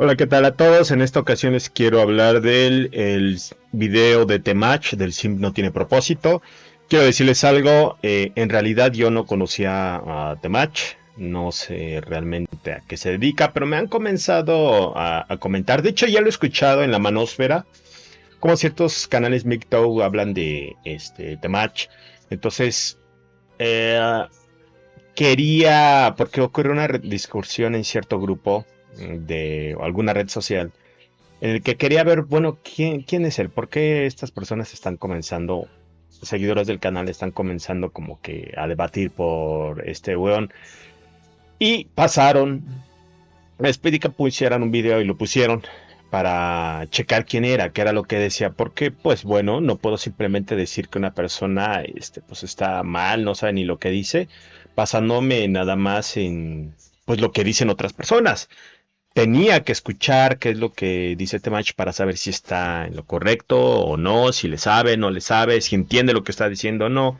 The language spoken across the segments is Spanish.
Hola, ¿qué tal a todos? En esta ocasión les quiero hablar del video de Temach, del Simp no tiene propósito. Quiero decirles algo, en realidad yo no conocía a Temach, no sé realmente a qué se dedica, pero me han comenzado a comentar. De hecho, ya lo he escuchado en la manósfera, como ciertos canales MGTOW hablan de Temach. Entonces, eh, quería, porque ocurrió una discusión en cierto grupo de alguna red social en el que quería ver, bueno, quién es él, por qué estas personas están comenzando, seguidores del canal están comenzando como que a debatir por este weón. Y pasaron, les pedí que pusieran un video y lo pusieron para checar quién era, qué era lo que decía, porque pues bueno, no puedo simplemente decir que una persona pues está mal, no sabe ni lo que dice, basándome nada más en pues lo que dicen otras personas. Tenía que escuchar qué es lo que dice Temach para saber si está en lo correcto o no, si le sabe, no le sabe, si entiende lo que está diciendo o no.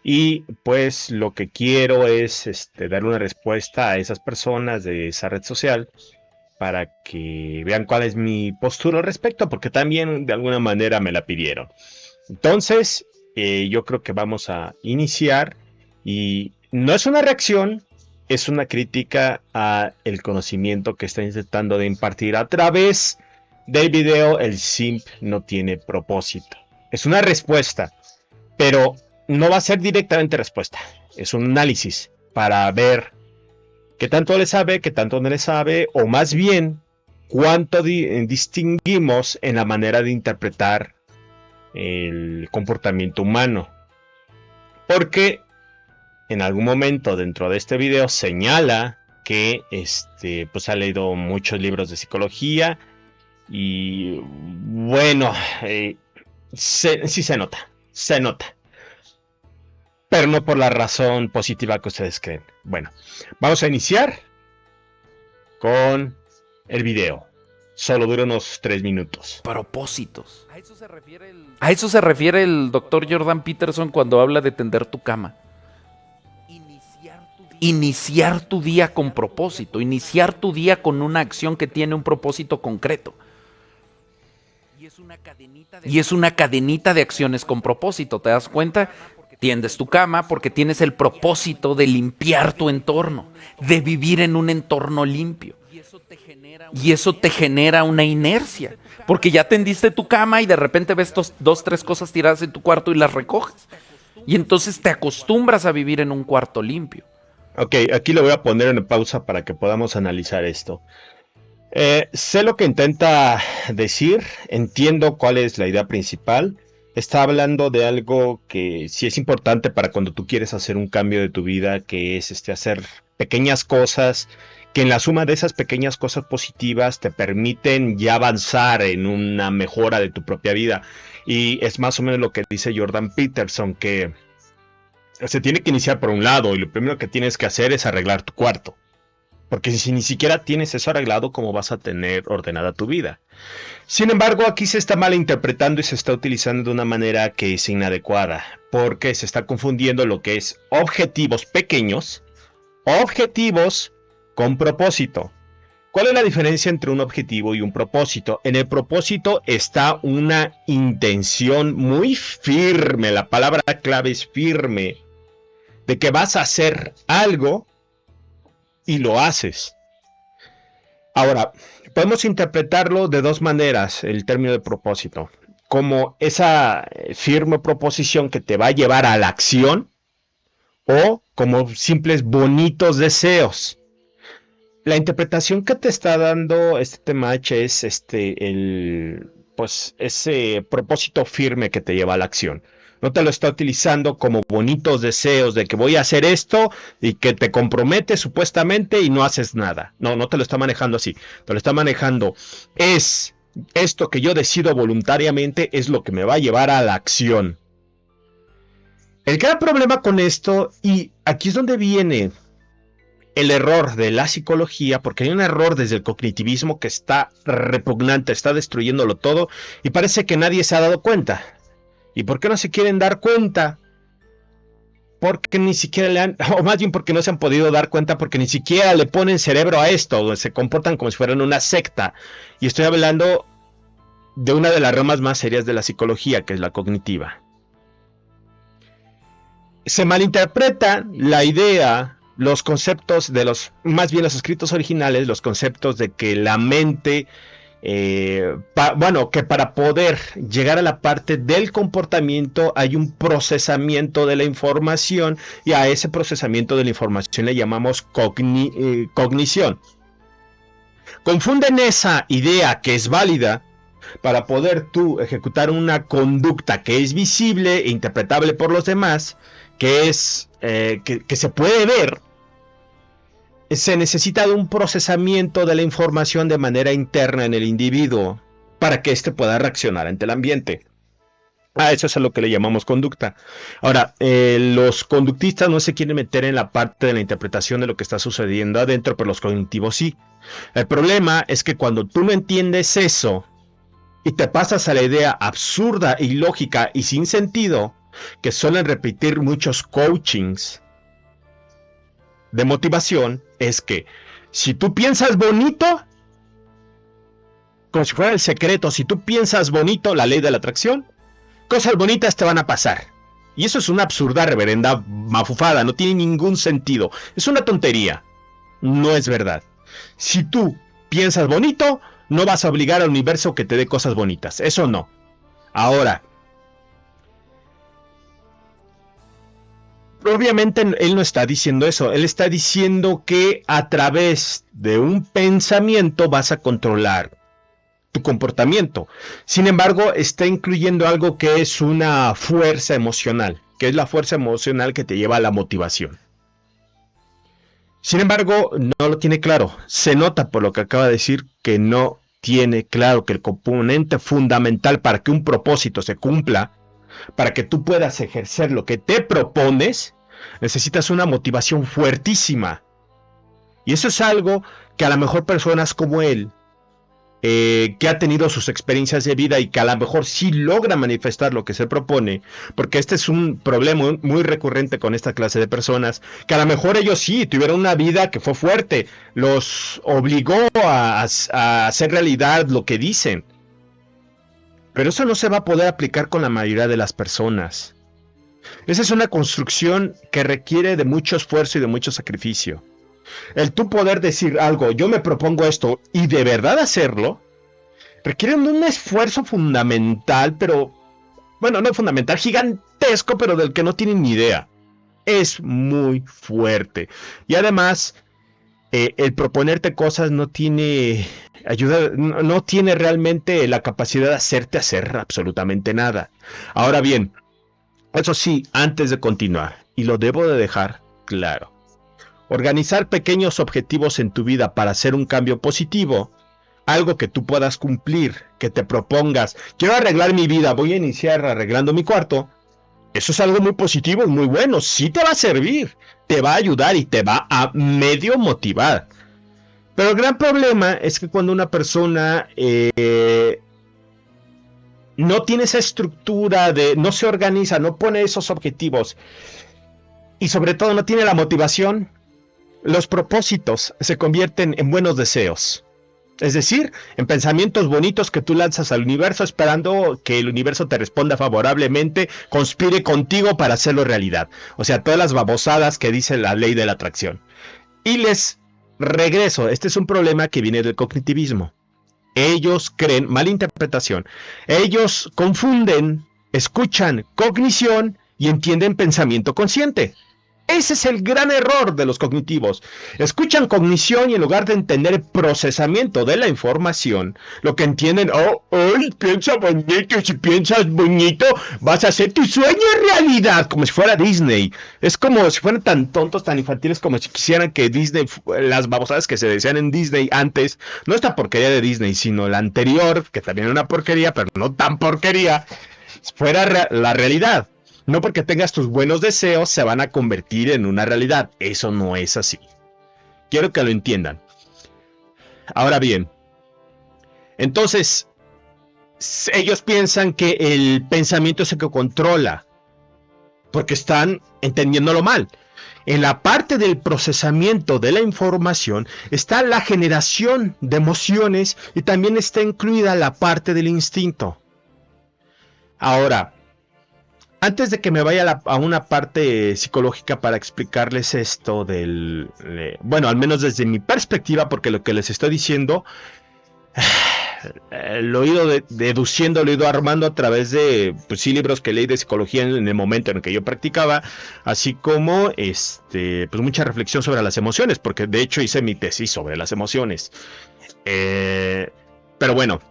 Y pues lo que quiero es dar una respuesta a esas personas de esa red social para que vean cuál es mi postura al respecto, porque también de alguna manera me la pidieron. Entonces, yo creo que vamos a iniciar y no es una reacción, es una crítica a el conocimiento que está intentando de impartir a través del video. El simp no tiene propósito. Es una respuesta, pero no va a ser directamente respuesta. Es un análisis para ver qué tanto le sabe, qué tanto no le sabe, o más bien cuánto distinguimos en la manera de interpretar el comportamiento humano. Porque en algún momento dentro de este video señala que pues ha leído muchos libros de psicología y bueno, sí se nota, pero no por la razón positiva que ustedes creen. Bueno, vamos a iniciar con el video. Solo dura unos 3 minutos. Propósitos. A eso se refiere el doctor Jordan Peterson cuando habla de tender tu cama. Iniciar tu día con propósito, iniciar tu día con una acción que tiene un propósito concreto. Y es una cadenita de acciones con propósito, ¿te das cuenta? Tiendes tu cama porque tienes el propósito de limpiar tu entorno, de vivir en un entorno limpio. Y eso te genera una inercia, porque ya tendiste tu cama y de repente ves dos, tres cosas tiradas en tu cuarto y las recoges. Y entonces te acostumbras a vivir en un cuarto limpio. Ok, aquí lo voy a poner en pausa para que podamos analizar esto. Sé lo que intenta decir, entiendo cuál es la idea principal. Está hablando de algo que sí es importante para cuando tú quieres hacer un cambio de tu vida, que es hacer pequeñas cosas, que en la suma de esas pequeñas cosas positivas te permiten ya avanzar en una mejora de tu propia vida. Y es más o menos lo que dice Jordan Peterson, que se tiene que iniciar por un lado y lo primero que tienes que hacer es arreglar tu cuarto. Porque si ni siquiera tienes eso arreglado, ¿cómo vas a tener ordenada tu vida? Sin embargo, aquí se está malinterpretando y se está utilizando de una manera que es inadecuada, porque se está confundiendo lo que es objetivos pequeños, objetivos con propósito. ¿Cuál es la diferencia entre un objetivo y un propósito? En el propósito está una intención muy firme, la palabra clave es firme, de que vas a hacer algo y lo haces. Ahora, podemos interpretarlo de dos maneras, el término de propósito, como esa firme proposición que te va a llevar a la acción o como simples bonitos deseos. La interpretación que te está dando este Temach es pues ese propósito firme que te lleva a la acción. No te lo está utilizando como bonitos deseos de que voy a hacer esto y que te comprometes supuestamente y no haces nada. No, no te lo está manejando así. Te lo está manejando. Es esto que yo decido voluntariamente es lo que me va a llevar a la acción. El gran problema con esto, y aquí es donde viene el error de la psicología, porque hay un error desde el cognitivismo que está repugnante, está destruyéndolo todo y parece que nadie se ha dado cuenta. ¿Y por qué no se quieren dar cuenta? porque ni siquiera le han, o más bien porque no se han podido dar cuenta, porque ni siquiera le ponen cerebro a esto, se comportan como si fueran una secta. Y estoy hablando de una de las ramas más serias de la psicología, que es la cognitiva. Se malinterpreta la idea, los conceptos de más bien los escritos originales, los conceptos de que la mente, que para poder llegar a la parte del comportamiento hay un procesamiento de la información, y a ese procesamiento de la información le llamamos cognición. Confunden esa idea, que es válida para poder tú ejecutar una conducta que es visible e interpretable por los demás, que es que se puede ver. Se necesita de un procesamiento de la información de manera interna en el individuo para que éste pueda reaccionar ante el ambiente. Eso es a lo que le llamamos conducta. Ahora, los conductistas no se quieren meter en la parte de la interpretación de lo que está sucediendo adentro, pero los cognitivos sí. El problema es que cuando tú no entiendes eso y te pasas a la idea absurda, ilógica y sin sentido que suelen repetir muchos coachings de motivación, es que si tú piensas bonito, como si fuera el secreto, si tú piensas bonito, la ley de la atracción, cosas bonitas te van a pasar. Y eso es una absurda, reverenda mafufada, no tiene ningún sentido, es una tontería, no es verdad. Si tú piensas bonito, no vas a obligar al universo que te dé cosas bonitas, eso no. Ahora, obviamente él no está diciendo eso, él está diciendo que a través de un pensamiento vas a controlar tu comportamiento. Sin embargo, está incluyendo algo que es una fuerza emocional, que es la fuerza emocional que te lleva a la motivación. Sin embargo, no lo tiene claro. Se nota por lo que acaba de decir que no tiene claro que el componente fundamental para que un propósito se cumpla, para que tú puedas ejercer lo que te propones, necesitas una motivación fuertísima. Y eso es algo que a lo mejor personas como él, que ha tenido sus experiencias de vida y que a lo mejor sí logra manifestar lo que se propone, porque este es un problema muy recurrente con esta clase de personas, que a lo mejor ellos sí tuvieron una vida que fue fuerte, los obligó a hacer realidad lo que dicen. Pero eso no se va a poder aplicar con la mayoría de las personas. Esa es una construcción que requiere de mucho esfuerzo y de mucho sacrificio. El tú poder decir algo, yo me propongo esto, y de verdad hacerlo, requiere un esfuerzo fundamental, pero, bueno, no fundamental, gigantesco, pero del que no tienen ni idea. Es muy fuerte. Y además, el proponerte cosas no tiene ayuda, no tiene realmente la capacidad de hacerte hacer absolutamente nada. Ahora bien, eso sí, antes de continuar, y lo debo de dejar claro, organizar pequeños objetivos en tu vida para hacer un cambio positivo, algo que tú puedas cumplir, que te propongas, quiero arreglar mi vida, voy a iniciar arreglando mi cuarto, eso es algo muy positivo, muy bueno, sí te va a servir, te va a ayudar y te va a medio motivar. Pero el gran problema es que cuando una persona no tiene esa estructura, no se organiza, no pone esos objetivos y sobre todo no tiene la motivación, los propósitos se convierten en buenos deseos. Es decir, en pensamientos bonitos que tú lanzas al universo esperando que el universo te responda favorablemente, conspire contigo para hacerlo realidad. O sea, todas las babosadas que dice la ley de la atracción. Y les regreso, este es un problema que viene del cognitivismo. Ellos creen, mala interpretación, ellos confunden, escuchan cognición y entienden pensamiento consciente. Ese es el gran error de los cognitivos. Escuchan cognición y en lugar de entender el procesamiento de la información, lo que entienden, piensa bonito, y si piensas bonito, vas a hacer tu sueño realidad, como si fuera Disney. Es como si fueran tan tontos, tan infantiles, como si quisieran que Disney, las babosadas que se decían en Disney antes, no esta porquería de Disney, sino la anterior, que también era una porquería, pero no tan porquería, fuera la realidad. No porque tengas tus buenos deseos se van a convertir en una realidad. Eso no es así. Quiero que lo entiendan. Ahora bien, entonces, ellos piensan que el pensamiento es el que controla porque están entendiéndolo mal. En la parte del procesamiento de la información está la generación de emociones y también está incluida la parte del instinto. Ahora, antes de que me vaya a una parte psicológica para explicarles esto bueno, al menos desde mi perspectiva, porque lo que les estoy diciendo lo he ido deduciendo, lo he ido armando a través de, pues sí, libros que leí de psicología en el momento en el que yo practicaba, así como pues mucha reflexión sobre las emociones, porque de hecho hice mi tesis sobre las emociones. Pero bueno,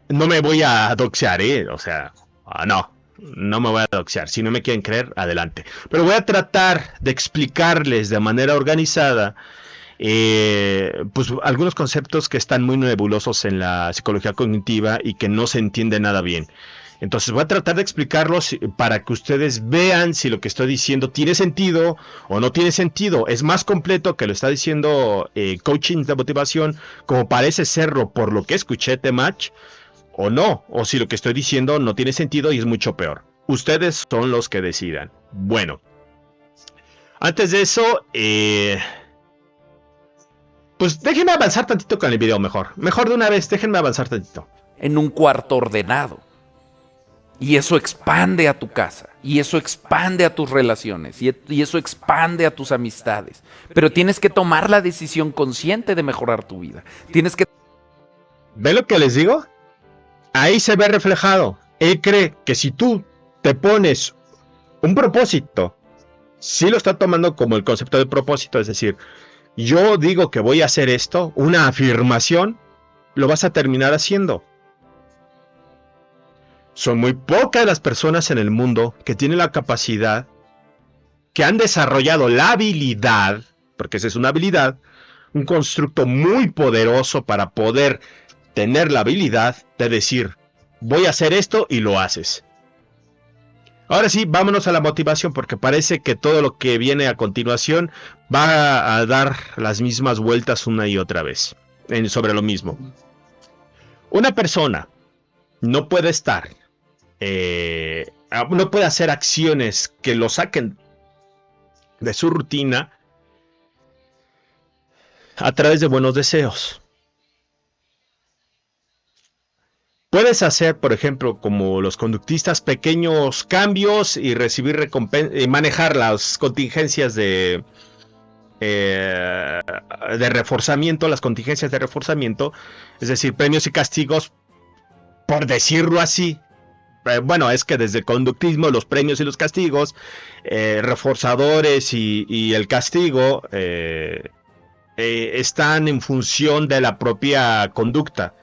no me voy a doxear, o sea, no me voy a doxear. Si no me quieren creer, adelante. Pero voy a tratar de explicarles de manera organizada pues algunos conceptos que están muy nebulosos en la psicología cognitiva y que no se entiende nada bien. Entonces voy a tratar de explicarlos para que ustedes vean si lo que estoy diciendo tiene sentido o no tiene sentido. Es más completo que lo está diciendo coaching de motivación, como parece serlo por lo que escuché de Match, o no, o si lo que estoy diciendo no tiene sentido y es mucho peor. Ustedes son los que decidan. Bueno, antes de eso, pues déjenme avanzar tantito con el video mejor. Mejor de una vez, déjenme avanzar tantito. En un cuarto ordenado. Y eso expande a tu casa. Y eso expande a tus relaciones. Y eso expande a tus amistades. Pero tienes que tomar la decisión consciente de mejorar tu vida. Tienes que... ¿Ven lo que les digo? Ahí se ve reflejado. Él cree que si tú te pones un propósito, sí lo está tomando como el concepto de propósito, es decir, yo digo que voy a hacer esto, una afirmación, lo vas a terminar haciendo. Son muy pocas las personas en el mundo que tienen la capacidad, que han desarrollado la habilidad, porque esa es una habilidad, un constructo muy poderoso para poder tener la habilidad de decir, voy a hacer esto y lo haces. Ahora sí, vámonos a la motivación, porque parece que todo lo que viene a continuación va a dar las mismas vueltas una y otra vez sobre lo mismo. Una persona no puede estar, no puede hacer acciones que lo saquen de su rutina a través de buenos deseos. Puedes hacer, por ejemplo, como los conductistas, pequeños cambios y recibir recompensa, y manejar las contingencias de reforzamiento, las contingencias de reforzamiento, es decir, premios y castigos, por decirlo así. Bueno, es que desde el conductismo, los premios y los castigos, reforzadores y el castigo están en función de la propia conducta.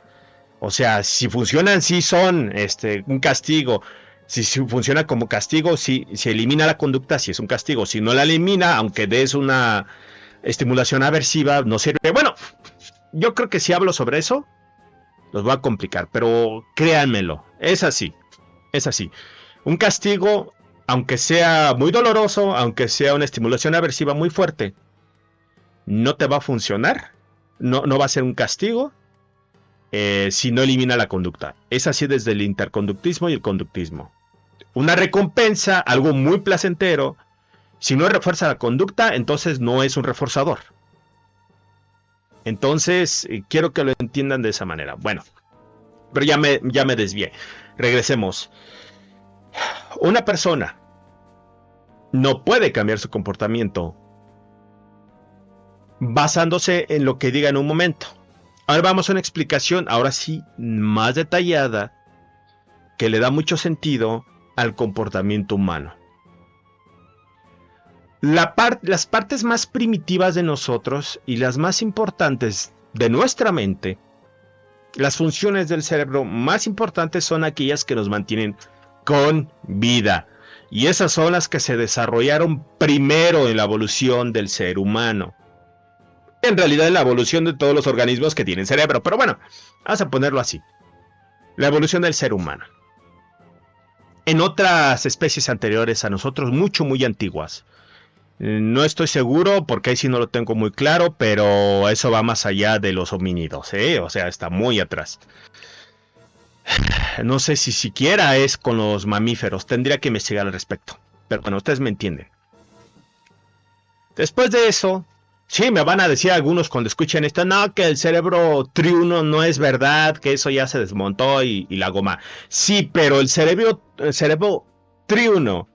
O sea, si funcionan, sí son un castigo. Si funciona como castigo, si elimina la conducta, sí es un castigo. Si no la elimina, aunque des una estimulación aversiva, no sirve. Bueno, yo creo que si hablo sobre eso, los voy a complicar. Pero créanmelo, es así. Es así. Un castigo, aunque sea muy doloroso, aunque sea una estimulación aversiva muy fuerte, no te va a funcionar. No va a ser un castigo. Si no elimina la conducta. Es así desde el interconductismo y el conductismo. Una recompensa, algo muy placentero, si no refuerza la conducta, entonces no es un reforzador. Entonces, quiero que lo entiendan de esa manera. Bueno, pero ya me desvié. Regresemos. Una persona no puede cambiar su comportamiento basándose en lo que diga en un momento. Ahora vamos a una explicación, ahora sí, más detallada, que le da mucho sentido al comportamiento humano. Las partes más primitivas de nosotros y las más importantes de nuestra mente, las funciones del cerebro más importantes son aquellas que nos mantienen con vida. Y esas son las que se desarrollaron primero en la evolución del ser humano. En realidad, en la evolución de todos los organismos que tienen cerebro. Pero bueno, vamos a ponerlo así. La evolución del ser humano. En otras especies anteriores a nosotros, muy antiguas. No estoy seguro porque ahí sí no lo tengo muy claro, pero eso va más allá de los homínidos, o sea, está muy atrás. No sé si siquiera es con los mamíferos, tendría que investigar al respecto. Pero bueno, ustedes me entienden. Después de eso, sí, me van a decir algunos cuando escuchen esto, no, que el cerebro triuno no es verdad, que eso ya se desmontó y la goma. Sí, pero el cerebro triuno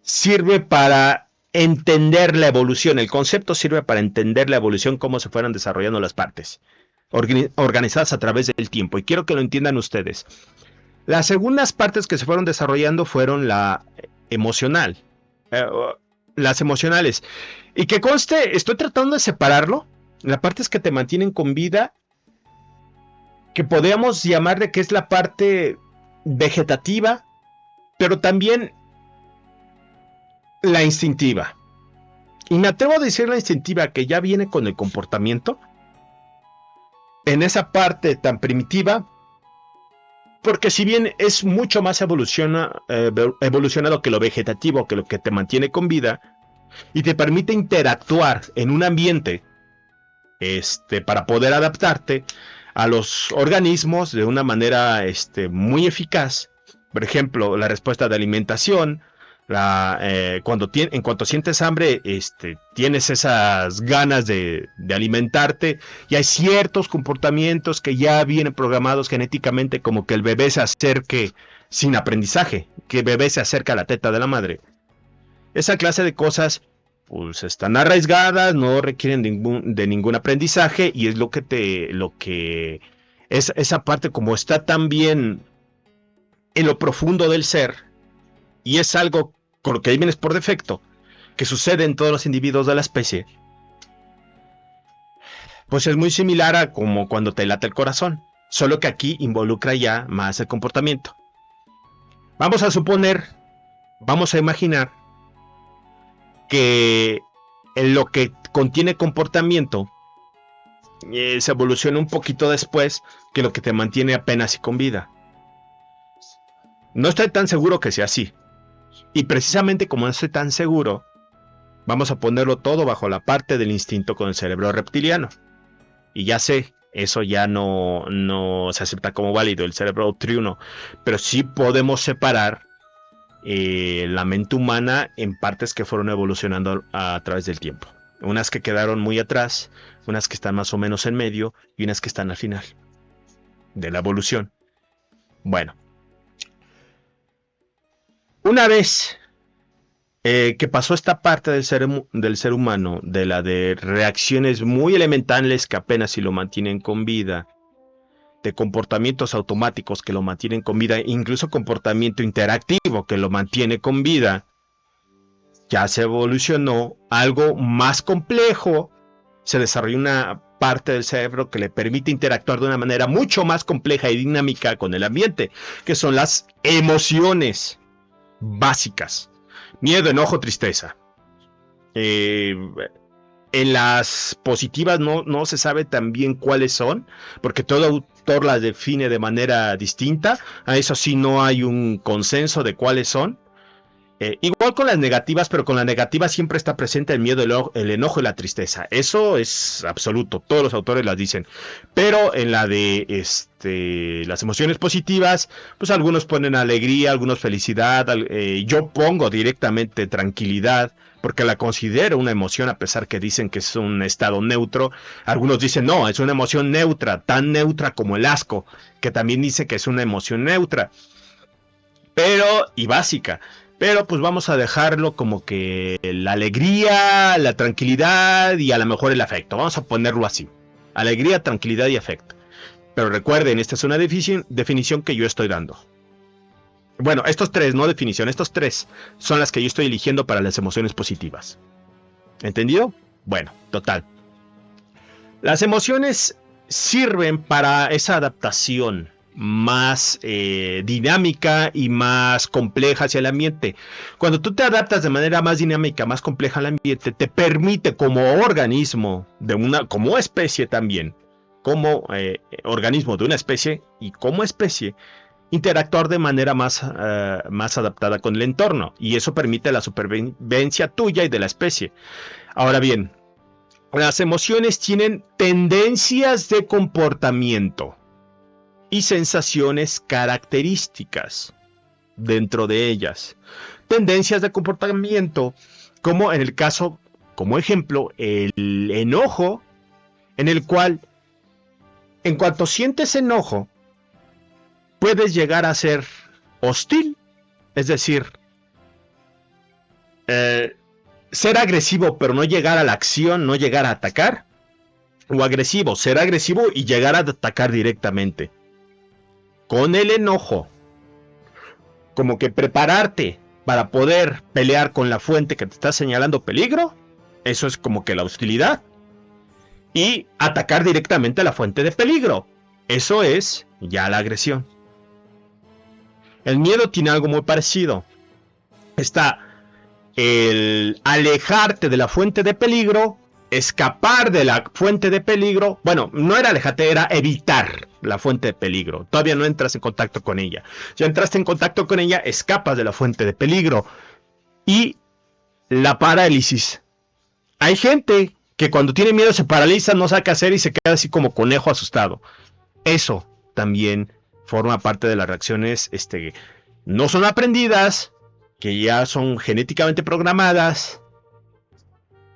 sirve para entender la evolución. El concepto sirve para entender la evolución, cómo se fueron desarrollando las partes, organizadas a través del tiempo. Y quiero que lo entiendan ustedes. Las segundas partes que se fueron desarrollando fueron la emocional. Las emocionales. Y que conste, estoy tratando de separarlo. Las partes que te mantienen con vida, que podríamos llamar de que es la parte vegetativa, pero también la instintiva. Y me atrevo a decir la instintiva, que ya viene con el comportamiento, en esa parte tan primitiva, porque si bien es mucho más evolucionado que lo vegetativo, que lo que te mantiene con vida, y te permite interactuar en un ambiente para poder adaptarte a los organismos de una manera muy eficaz. Por ejemplo, la respuesta de alimentación, en cuanto sientes hambre, tienes esas ganas de alimentarte, y hay ciertos comportamientos que ya vienen programados genéticamente, como que el bebé se acerque sin aprendizaje, que el bebé se acerca a la teta de la madre. Esa clase de cosas pues están arraigadas, no requieren de ningún aprendizaje, y es lo que es esa parte, como está tan bien en lo profundo del ser, y es algo con lo que ahí vienes por defecto, que sucede en todos los individuos de la especie. Pues es muy similar a como cuando te late el corazón, solo que aquí involucra ya más el comportamiento. Vamos a imaginar que en lo que contiene comportamiento se evoluciona un poquito después que lo que te mantiene apenas y con vida. No estoy tan seguro que sea así. Y precisamente como no estoy tan seguro, vamos a ponerlo todo bajo la parte del instinto con el cerebro reptiliano. Y ya sé, eso ya no se acepta como válido, el cerebro triuno. Pero sí podemos separar la mente humana en partes que fueron evolucionando a través del tiempo. Unas que quedaron muy atrás, unas que están más o menos en medio, y unas que están al final de la evolución. Bueno, una vez que pasó esta parte del ser humano, de la de reacciones muy elementales que apenas si lo mantienen con vida, de comportamientos automáticos que lo mantienen con vida, incluso comportamiento interactivo que lo mantiene con vida, ya se evolucionó algo más complejo. Se desarrolló una parte del cerebro que le permite interactuar de una manera mucho más compleja y dinámica con el ambiente, que son las emociones básicas: miedo, enojo, tristeza. En las positivas no se sabe tan bien cuáles son, porque todo autor las define de manera distinta. A eso sí no hay un consenso de cuáles son. Igual con las negativas, pero con las negativas siempre está presente el miedo, el enojo y la tristeza. Eso es absoluto, todos los autores las dicen. Pero en la de las emociones positivas, pues algunos ponen alegría, algunos felicidad. Yo pongo directamente tranquilidad, porque la considero una emoción, a pesar que dicen que es un estado neutro. Algunos dicen no, es una emoción neutra, tan neutra como el asco, que también dice que es una emoción neutra, y básica. Pero pues vamos a dejarlo como que la alegría, la tranquilidad y a lo mejor el afecto. Vamos a ponerlo así: alegría, tranquilidad y afecto. Pero recuerden, esta es una definición que yo estoy dando. Bueno, estos tres, no definición, estos tres son las que yo estoy eligiendo para las emociones positivas. ¿Entendido? Bueno, total. Las emociones sirven para esa adaptación más dinámica y más compleja hacia el ambiente. Cuando tú te adaptas de manera más dinámica, más compleja al ambiente, te permite como organismo como especie también, como organismo de una especie y como especie, interactuar de manera más adaptada con el entorno, y eso permite la supervivencia tuya y de la especie. Ahora bien, las emociones tienen tendencias de comportamiento y sensaciones características. dentro de ellas. Tendencias de comportamiento, como en el caso, como ejemplo, el enojo, en el cual, en cuanto sientes enojo, puedes llegar a ser hostil, es decir, ser agresivo pero no llegar a la acción, no llegar a atacar, o agresivo, ser agresivo y llegar a atacar directamente. Con el enojo, como que prepararte para poder pelear con la fuente que te está señalando peligro, eso es como que la hostilidad, y atacar directamente a la fuente de peligro, eso es ya la agresión. El miedo tiene algo muy parecido. Está el alejarte de la fuente de peligro, escapar de la fuente de peligro. Bueno, no era alejarte, era evitar la fuente de peligro. Todavía no entras en contacto con ella. Ya entraste en contacto con ella, escapas de la fuente de peligro. Y la parálisis. Hay gente que cuando tiene miedo se paraliza, no sabe qué hacer y se queda así como conejo asustado. Eso también forma parte de las reacciones, no son aprendidas, que ya son genéticamente programadas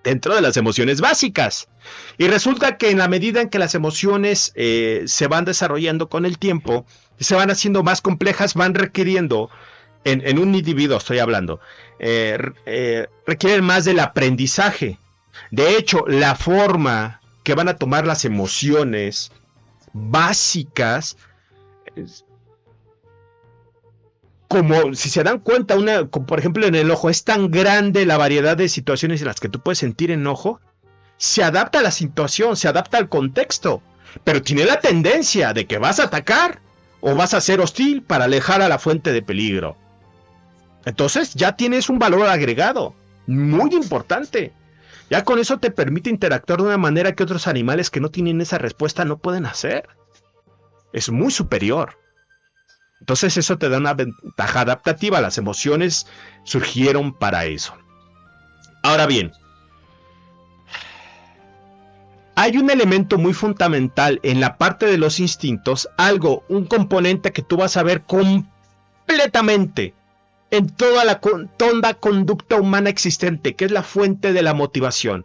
dentro de las emociones básicas. Y resulta que en la medida en que las emociones se van desarrollando con el tiempo, se van haciendo más complejas, van requiriendo, en un individuo estoy hablando, requieren más del aprendizaje. De hecho, la forma que van a tomar las emociones básicas, como si se dan cuenta, como por ejemplo en el enojo, es tan grande la variedad de situaciones en las que tú puedes sentir enojo, se adapta a la situación, se adapta al contexto, pero tiene la tendencia de que vas a atacar o vas a ser hostil para alejar a la fuente de peligro. Entonces ya tienes un valor agregado, muy importante. Ya con eso te permite interactuar de una manera que otros animales que no tienen esa respuesta no pueden hacer. Es muy superior. Entonces eso te da una ventaja adaptativa. Las emociones surgieron para eso. Ahora bien, hay un elemento muy fundamental en la parte de los instintos, un componente que tú vas a ver completamente en toda la conducta humana existente, que es la fuente de la motivación.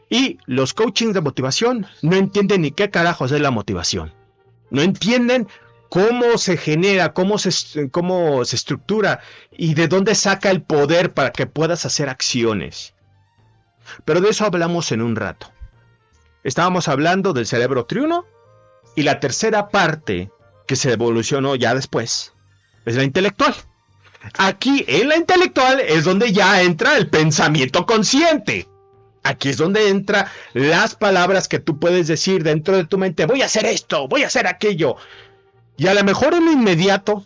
Y los coachings de motivación no entienden ni qué carajos es la motivación. No entienden cómo se genera, cómo se estructura y de dónde saca el poder para que puedas hacer acciones. Pero de eso hablamos en un rato. Estábamos hablando del cerebro triuno y la tercera parte que se evolucionó ya después es la intelectual. Aquí en la intelectual es donde ya entra el pensamiento consciente. Aquí es donde entran las palabras que tú puedes decir dentro de tu mente. Voy a hacer esto, voy a hacer aquello. Y a lo mejor en lo inmediato,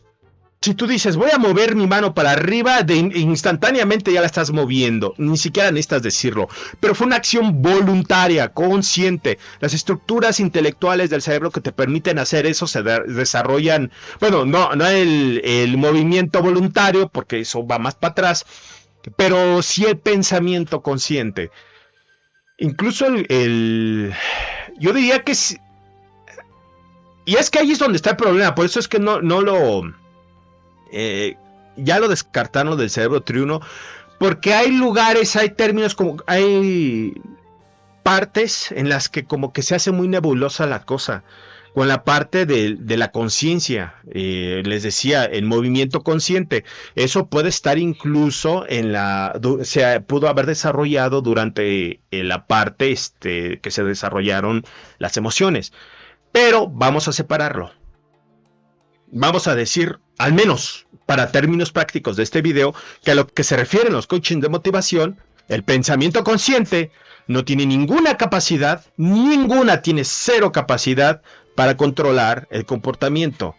si tú dices voy a mover mi mano para arriba, instantáneamente ya la estás moviendo. Ni siquiera necesitas decirlo. Pero fue una acción voluntaria, consciente. Las estructuras intelectuales del cerebro que te permiten hacer eso se desarrollan. Bueno, no el movimiento voluntario, porque eso va más para atrás. Pero sí el pensamiento consciente. Incluso yo diría que sí. Y es que ahí es donde está el problema. Por eso es que ya lo descartaron del cerebro triuno, porque hay lugares, hay términos, hay partes en las que como que se hace muy nebulosa la cosa, con la parte de la conciencia. Les decía, el movimiento consciente, eso puede estar incluso se pudo haber desarrollado durante la parte que se desarrollaron las emociones, pero vamos a separarlo. Vamos a decir, al menos para términos prácticos de este video, que a lo que se refieren los coaching de motivación, el pensamiento consciente no tiene ninguna capacidad, tiene cero capacidad para controlar el comportamiento.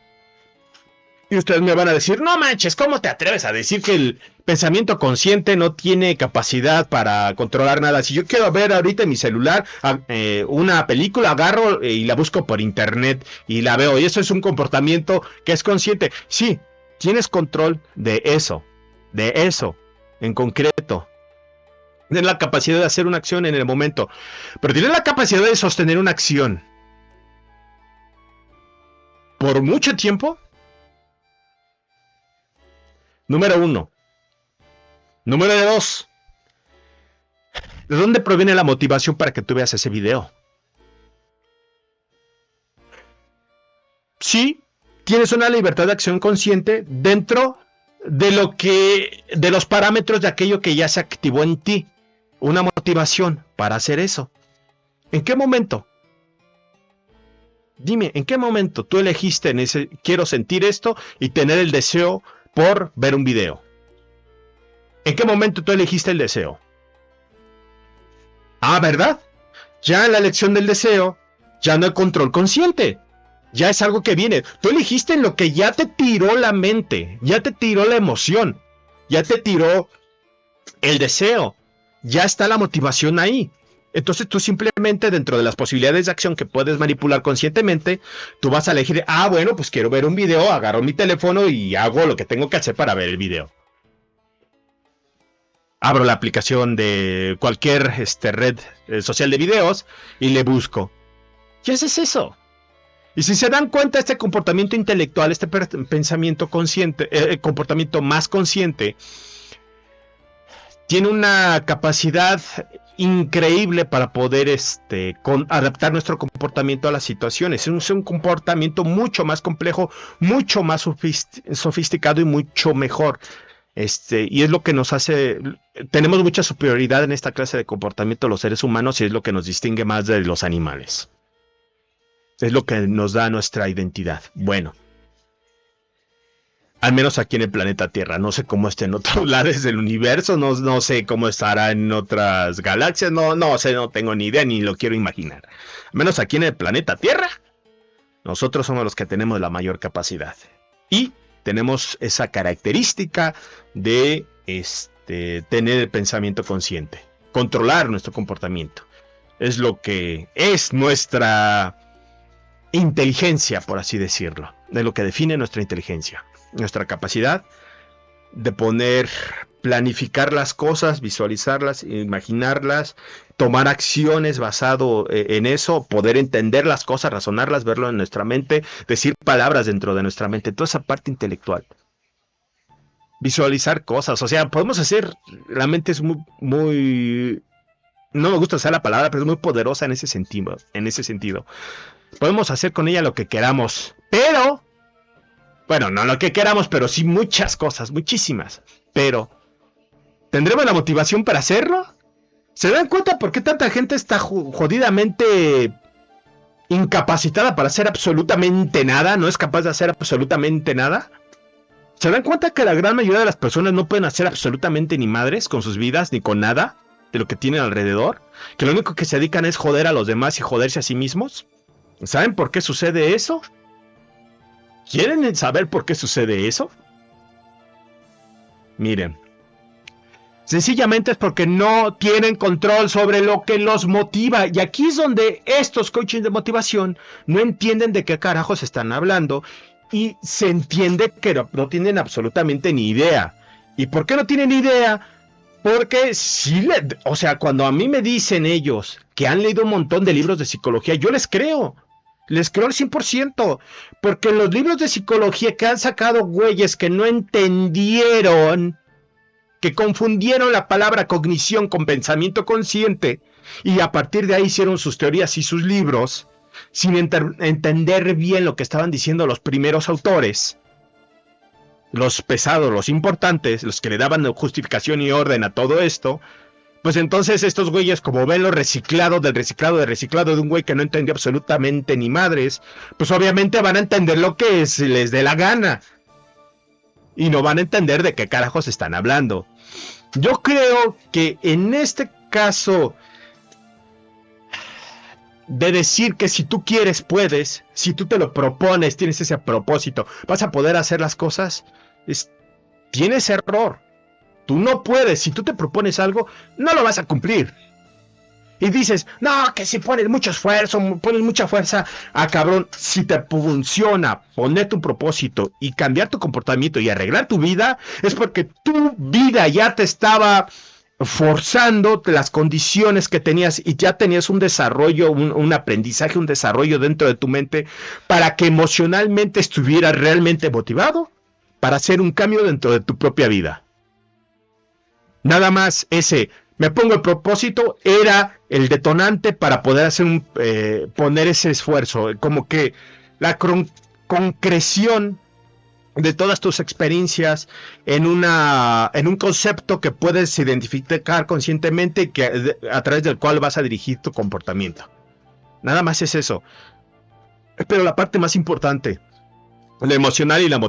Y ustedes me van a decir, no manches, ¿cómo te atreves a decir que el pensamiento consciente no tiene capacidad para controlar nada? Si yo quiero ver ahorita en mi celular una película, agarro y la busco por internet y la veo. Y eso es un comportamiento que es consciente. Sí, tienes control de eso en concreto. Tienes la capacidad de hacer una acción en el momento, pero tienes la capacidad de sostener una acción por mucho tiempo. Número 1. Número 2. ¿De dónde proviene la motivación para que tú veas ese video? Sí, tienes una libertad de acción consciente dentro de los parámetros de aquello que ya se activó en ti. Una motivación para hacer eso. ¿En qué momento? Dime, ¿en qué momento tú elegiste quiero sentir esto y tener el deseo por ver un video? ¿En qué momento tú elegiste el deseo? Ah, ¿verdad? Ya en la elección del deseo, ya no hay control consciente. Ya es algo que viene. Tú elegiste en lo que ya te tiró la mente, ya te tiró la emoción, ya te tiró el deseo. Ya está la motivación ahí. Entonces tú simplemente dentro de las posibilidades de acción que puedes manipular conscientemente, tú vas a elegir, bueno, pues quiero ver un video, agarro mi teléfono y hago lo que tengo que hacer para ver el video. Abro la aplicación de cualquier red social de videos y le busco. Y haces eso. Y si se dan cuenta, este comportamiento intelectual, este pensamiento consciente, comportamiento más consciente, tiene una capacidad increíble para poder adaptar nuestro comportamiento a las situaciones. Es un comportamiento mucho más complejo, mucho más sofisticado y mucho mejor. Y es lo que nos hace, tenemos mucha superioridad en esta clase de comportamiento los seres humanos y es lo que nos distingue más de los animales. Es lo que nos da nuestra identidad. Bueno. Al menos aquí en el planeta Tierra. No sé cómo esté en otros lados del universo. No sé cómo estará en otras galaxias. No sé, no tengo ni idea ni lo quiero imaginar. Al menos aquí en el planeta Tierra. Nosotros somos los que tenemos la mayor capacidad. Y tenemos esa característica de tener el pensamiento consciente. Controlar nuestro comportamiento. Es lo que es nuestra inteligencia, por así decirlo. Es lo que define nuestra inteligencia. Nuestra capacidad de planificar las cosas, visualizarlas, imaginarlas, tomar acciones basado en eso, poder entender las cosas, razonarlas, verlo en nuestra mente, decir palabras dentro de nuestra mente, toda esa parte intelectual. Visualizar cosas, o sea, podemos hacer, la mente es muy no me gusta usar la palabra, pero es muy poderosa en ese sentido. Podemos hacer con ella lo que queramos, pero bueno, no lo que queramos, pero sí muchas cosas, muchísimas. Pero, ¿tendremos la motivación para hacerlo? ¿Se dan cuenta por qué tanta gente está jodidamente incapacitada para hacer absolutamente nada? ¿No es capaz de hacer absolutamente nada? ¿Se dan cuenta que la gran mayoría de las personas no pueden hacer absolutamente ni madres con sus vidas, ni con nada de lo que tienen alrededor? Que lo único que se dedican es joder a los demás y joderse a sí mismos. ¿Saben por qué sucede eso? ¿Quieren saber por qué sucede eso? Miren, sencillamente es porque no tienen control sobre lo que los motiva. Y aquí es donde estos coaches de motivación no entienden de qué carajos están hablando. Y se entiende que no tienen absolutamente ni idea. ¿Y por qué no tienen idea? Porque cuando a mí me dicen ellos que han leído un montón de libros de psicología, yo les creo. Les creo al 100%, porque en los libros de psicología que han sacado güeyes que no entendieron, que confundieron la palabra cognición con pensamiento consciente, y a partir de ahí hicieron sus teorías y sus libros, sin entender bien lo que estaban diciendo los primeros autores, los pesados, los importantes, los que le daban justificación y orden a todo esto. Pues entonces estos güeyes, como ven lo reciclado de un güey que no entendió absolutamente ni madres, pues obviamente van a entender lo que les dé la gana. Y no van a entender de qué carajos están hablando. Yo creo que en este caso de decir que si tú quieres puedes, si tú te lo propones, tienes ese propósito, vas a poder hacer las cosas, tienes error. Tú no puedes, si tú te propones algo, no lo vas a cumplir. Y dices, no, que si pones mucho esfuerzo, pones mucha fuerza, cabrón, si te funciona ponerte un propósito y cambiar tu comportamiento y arreglar tu vida, es porque tu vida ya te estaba forzando las condiciones que tenías y ya tenías un desarrollo, un aprendizaje, un desarrollo dentro de tu mente para que emocionalmente estuvieras realmente motivado para hacer un cambio dentro de tu propia vida. Nada más ese, me pongo el propósito, era el detonante para poder hacer poner ese esfuerzo, como que la concreción de todas tus experiencias en un concepto que puedes identificar conscientemente y a través del cual vas a dirigir tu comportamiento. Nada más es eso. Pero la parte más importante, la emocional y la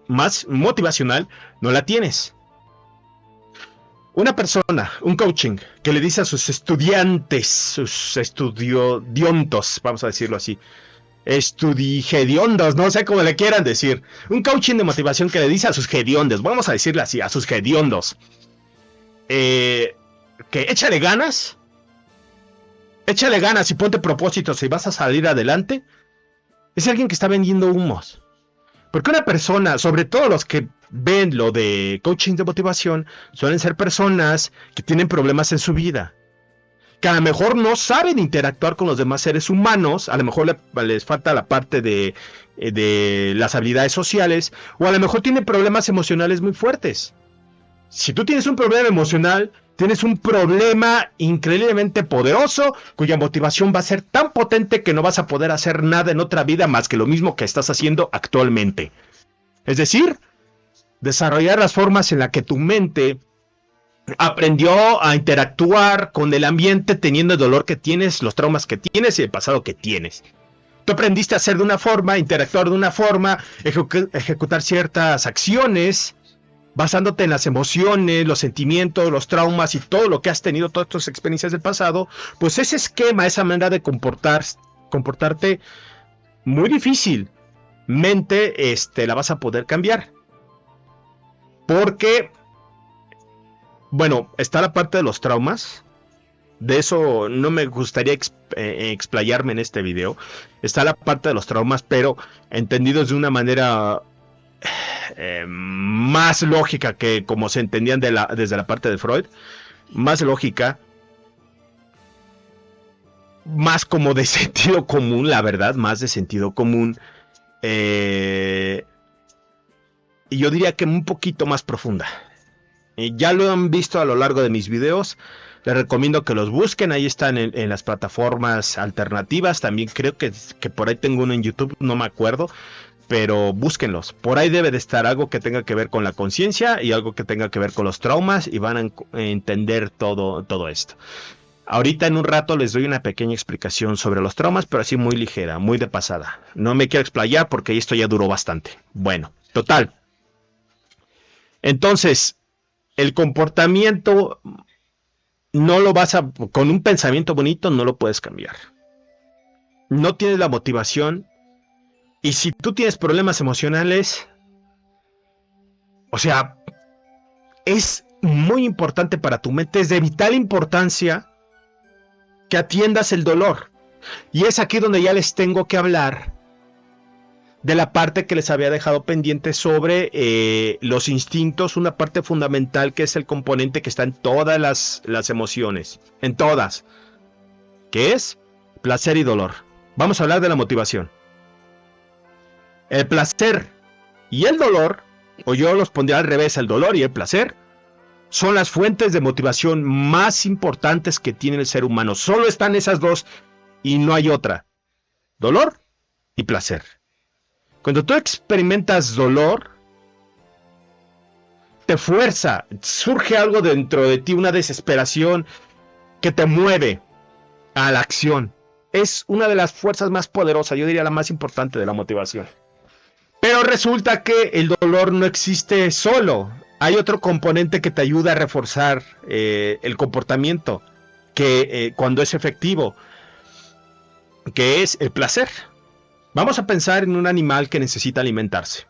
más motivacional, no la tienes. Una persona, un coaching, que le dice a sus estudiantes, sus estudiodiontos, vamos a decirlo así, estudihediondos, no sé cómo le quieran decir, un coaching de motivación que le dice a sus hediondos, vamos a decirle así, a sus hediondos, que échale ganas y ponte propósitos y vas a salir adelante, es alguien que está vendiendo humos. Porque una persona, sobre todo los que ven lo de coaching de motivación, suelen ser personas que tienen problemas en su vida, que a lo mejor no saben interactuar con los demás seres humanos, a lo mejor les falta la parte de las habilidades sociales, o a lo mejor tienen problemas emocionales muy fuertes. Si tú tienes un problema emocional, tienes un problema increíblemente poderoso, cuya motivación va a ser tan potente que no vas a poder hacer nada en otra vida más que lo mismo que estás haciendo actualmente. Es decir, desarrollar las formas en las que tu mente aprendió a interactuar con el ambiente teniendo el dolor que tienes, los traumas que tienes y el pasado que tienes. Tú aprendiste a hacer de una forma, interactuar de una forma, ejecutar ciertas acciones, basándote en las emociones, los sentimientos, los traumas y todo lo que has tenido, todas tus experiencias del pasado. Pues ese esquema, esa manera de comportarte muy difícilmente la vas a poder cambiar. Porque, bueno, está la parte de los traumas. De eso no me gustaría explayarme en este video. Está la parte de los traumas, pero entendidos de una manera más lógica que como se entendían desde la parte de Freud. Más lógica. Más como de sentido común, la verdad. Más de sentido común. Y yo diría que un poquito más profunda. Ya lo han visto a lo largo de mis videos. Les recomiendo que los busquen. Ahí están en las plataformas alternativas. También creo que por ahí tengo uno en YouTube. No me acuerdo. Pero búsquenlos. Por ahí debe de estar algo que tenga que ver con la conciencia. Y algo que tenga que ver con los traumas. Y van a entender todo esto. Ahorita en un rato les doy una pequeña explicación sobre los traumas. Pero así muy ligera. Muy de pasada. No me quiero explayar porque esto ya duró bastante. Bueno. Total. Entonces, el comportamiento no lo vas a, con un pensamiento bonito no lo puedes cambiar. No tienes la motivación. Y si tú tienes problemas emocionales, o sea, es muy importante para tu mente, es de vital importancia que atiendas el dolor. Y es aquí donde ya les tengo que hablar de la parte que les había dejado pendiente sobre los instintos, una parte fundamental que es el componente que está en todas las emociones, en todas, que es placer y dolor. Vamos a hablar de la motivación. El placer y el dolor, o yo los pondría al revés, el dolor y el placer, son las fuentes de motivación más importantes que tiene el ser humano. Solo están esas dos y no hay otra. Dolor y placer. Cuando tú experimentas dolor, te fuerza, surge algo dentro de ti, una desesperación que te mueve a la acción. Es una de las fuerzas más poderosas, yo diría la más importante de la motivación. Pero resulta que el dolor no existe solo. Hay otro componente que te ayuda a reforzar el comportamiento, que cuando es efectivo, que es el placer. Vamos a pensar en un animal que necesita alimentarse.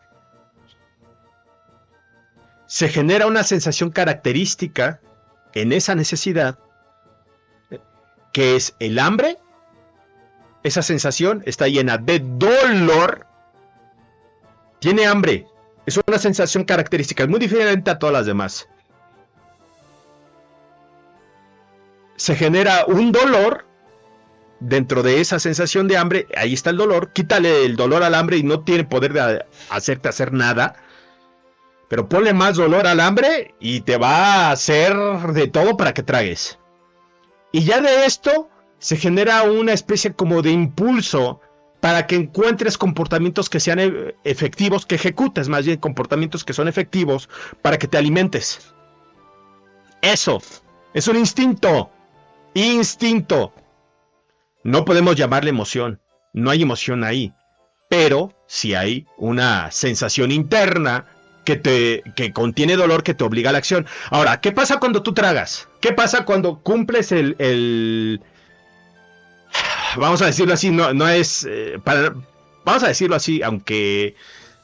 Se genera una sensación característica en esa necesidad, que es el hambre. Esa sensación está llena de dolor. Tiene hambre. Es una sensación característica, es muy diferente a todas las demás. Se genera un dolor. Dentro de esa sensación de hambre, ahí está el dolor. Quítale el dolor al hambre y no tiene poder de hacerte hacer nada. pero ponle más dolor al hambre y te va a hacer de todo para que tragues. Y ya de esto se genera una especie como de impulso para que encuentres comportamientos que sean efectivos, que ejecutes más bien comportamientos que son efectivos para que te alimentes. Eso es un instinto. Instinto. No podemos llamarle emoción. No hay emoción ahí. Pero sí hay una sensación interna que contiene dolor, que te obliga a la acción. Ahora, ¿qué pasa cuando tú tragas? ¿Qué pasa cuando cumples vamos a decirlo así, no es... vamos a decirlo así, aunque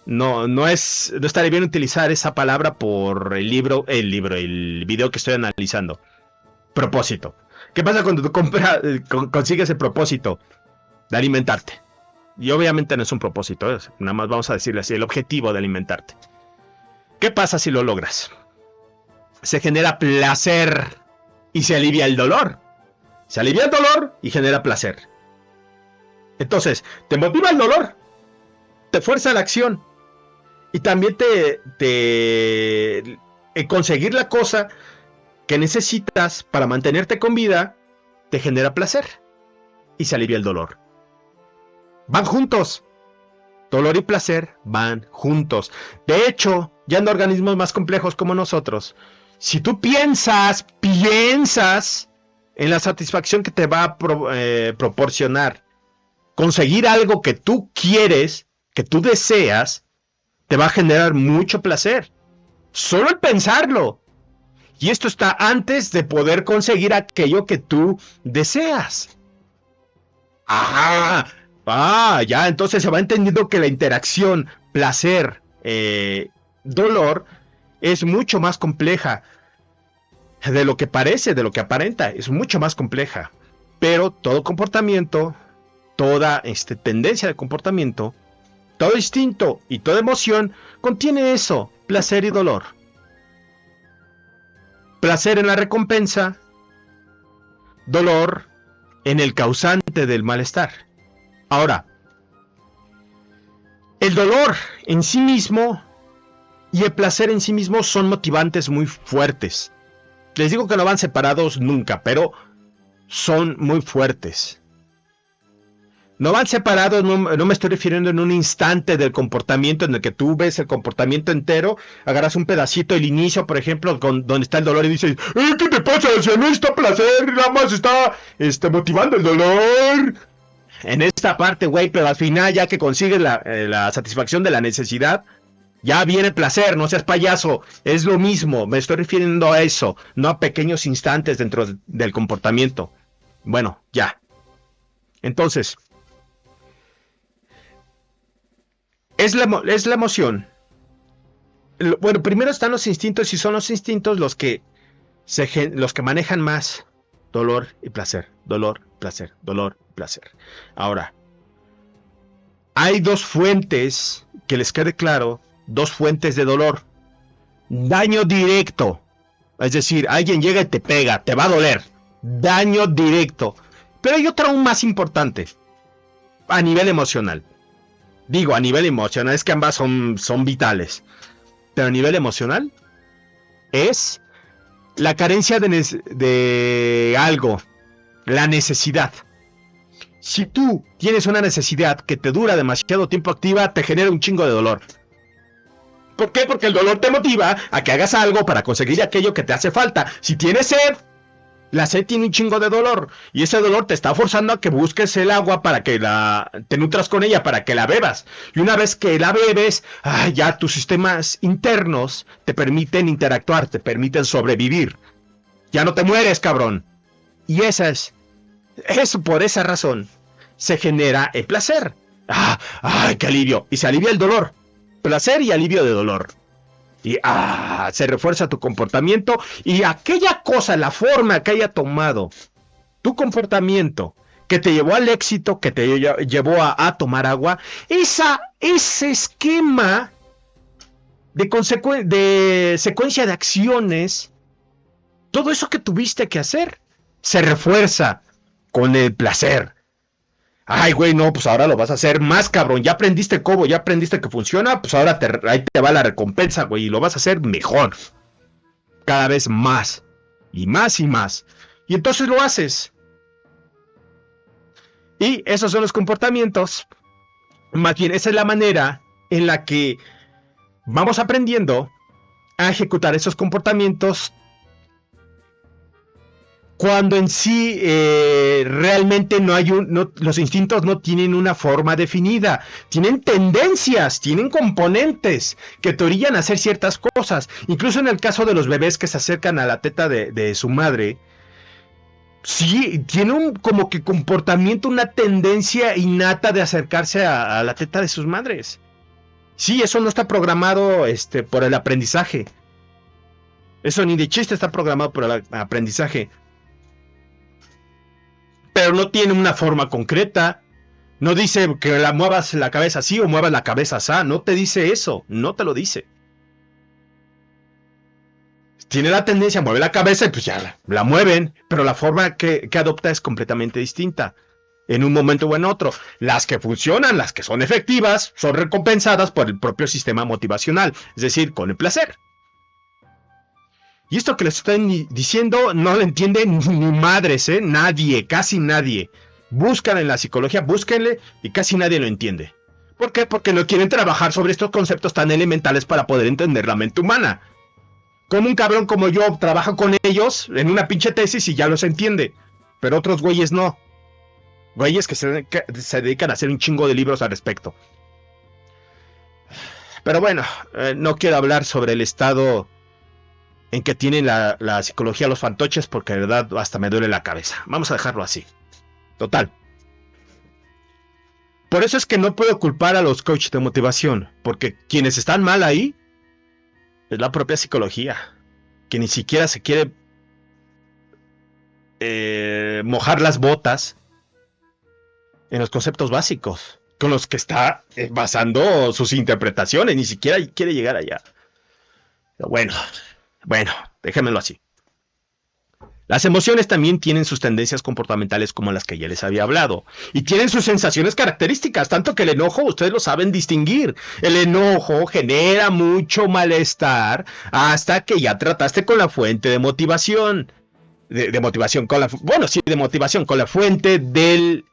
no estaría bien utilizar esa palabra por el video que estoy analizando. Propósito. ¿Qué pasa cuando tú consigues el propósito de alimentarte? Y obviamente no es un propósito, nada más vamos a decirle así, el objetivo de alimentarte. ¿Qué pasa si lo logras? Se genera placer y se alivia el dolor. Se alivia el dolor y genera placer. Entonces, te motiva el dolor, te fuerza la acción y también conseguir la cosa que necesitas para mantenerte con vida te genera placer y se alivia el dolor. Van juntos. Dolor y placer van juntos. De hecho, ya en organismos más complejos como nosotros, si tú piensas en la satisfacción que te va a proporcionar conseguir algo que tú quieres, que tú deseas, te va a generar mucho placer. Solo el pensarlo. Y esto está antes de poder conseguir aquello que tú deseas. Ajá. Ya, entonces se va entendiendo que la interacción placer, dolor, es mucho más compleja de lo que parece, de lo que aparenta, es mucho más compleja. Pero todo comportamiento, toda tendencia de comportamiento, todo instinto y toda emoción contiene eso, placer y dolor. Placer en la recompensa, dolor en el causante del malestar. Ahora, el dolor en sí mismo y el placer en sí mismo son motivantes muy fuertes. Les digo que no van separados nunca, pero son muy fuertes. No van separados, no me estoy refiriendo en un instante del comportamiento en el que tú ves el comportamiento entero, agarras un pedacito, el inicio, por ejemplo, donde está el dolor y dices, ¿qué te pasa? O sea, no está placer, nada más está motivando el dolor. En esta parte, güey, pero al final, ya que consigues la satisfacción de la necesidad, ya viene el placer, no seas payaso, es lo mismo, me estoy refiriendo a eso, no a pequeños instantes dentro del comportamiento. Bueno, ya. Entonces, es la emoción. Bueno, primero están los instintos y son los instintos los que manejan más dolor y placer, dolor, placer, dolor, placer. Ahora, hay dos fuentes, que les quede claro, dos fuentes de dolor. Daño directo, es decir, alguien llega y te pega, te va a doler. Daño directo. Pero hay otro aún más importante, a nivel emocional. Digo, a nivel emocional, es que ambas son vitales. Pero a nivel emocional, es la carencia de algo, la necesidad. Si tú tienes una necesidad que te dura demasiado tiempo activa, te genera un chingo de dolor. ¿Por qué? Porque el dolor te motiva a que hagas algo para conseguir aquello que te hace falta. Si tienes sed, la sed tiene un chingo de dolor. Y ese dolor te está forzando a que busques el agua para que te nutras con ella, para que la bebas. Y una vez que la bebes, ya tus sistemas internos te permiten interactuar, te permiten sobrevivir. Ya no te mueres, cabrón. Y por esa razón se genera el placer. ¡Ay, qué alivio! Y se alivia el dolor. Placer y alivio de dolor. Y se refuerza tu comportamiento. Y aquella cosa, la forma que haya tomado tu comportamiento, que te llevó al éxito, que te llevó a tomar agua, ese esquema de secuencia de acciones, todo eso que tuviste que hacer, se refuerza con el placer. Ay, güey, no, pues ahora lo vas a hacer más, cabrón. Ya aprendiste cómo, ya aprendiste que funciona, pues ahora ahí te va la recompensa, güey, y lo vas a hacer mejor. Cada vez más. Y más y más. Y entonces lo haces. Y esos son los comportamientos. Más bien, esa es la manera en la que vamos aprendiendo a ejecutar esos comportamientos cuando en sí realmente no hay los instintos no tienen una forma definida, tienen tendencias, tienen componentes que te orillan a hacer ciertas cosas. Incluso en el caso de los bebés que se acercan a la teta de su madre, sí, tiene un como que comportamiento, una tendencia innata de acercarse a la teta de sus madres. Sí, eso no está programado por el aprendizaje. Eso ni de chiste está programado por el aprendizaje. Pero no tiene una forma concreta. No dice que la muevas la cabeza así o muevas la cabeza así. No te dice eso. No te lo dice. Tiene la tendencia, mueve la cabeza y pues ya la mueven. Pero la forma que adopta es completamente distinta. En un momento o en otro. Las que funcionan, las que son efectivas, son recompensadas por el propio sistema motivacional. Es decir, con el placer. Y esto que les estoy diciendo no lo entiende ni madres, nadie, casi nadie. Buscan en la psicología, búsquenle y casi nadie lo entiende. ¿Por qué? Porque no quieren trabajar sobre estos conceptos tan elementales para poder entender la mente humana. Como un cabrón como yo trabaja con ellos en una pinche tesis y ya los entiende. Pero otros güeyes no. Güeyes que se dedican a hacer un chingo de libros al respecto. Pero bueno, no quiero hablar sobre el estado en que tienen la psicología los fantoches, porque de verdad hasta me duele la cabeza. Vamos a dejarlo así. Total. Por eso es que no puedo culpar a los coaches de motivación, porque quienes están mal ahí es la propia psicología, que ni siquiera se quiere mojar las botas en los conceptos básicos con los que está basando sus interpretaciones, ni siquiera quiere llegar allá. Pero bueno, déjenmelo así. Las emociones también tienen sus tendencias comportamentales como las que ya les había hablado. Y tienen sus sensaciones características, tanto que el enojo, ustedes lo saben distinguir. El enojo genera mucho malestar hasta que ya trataste con la fuente de motivación. De motivación, de motivación, con la fuente del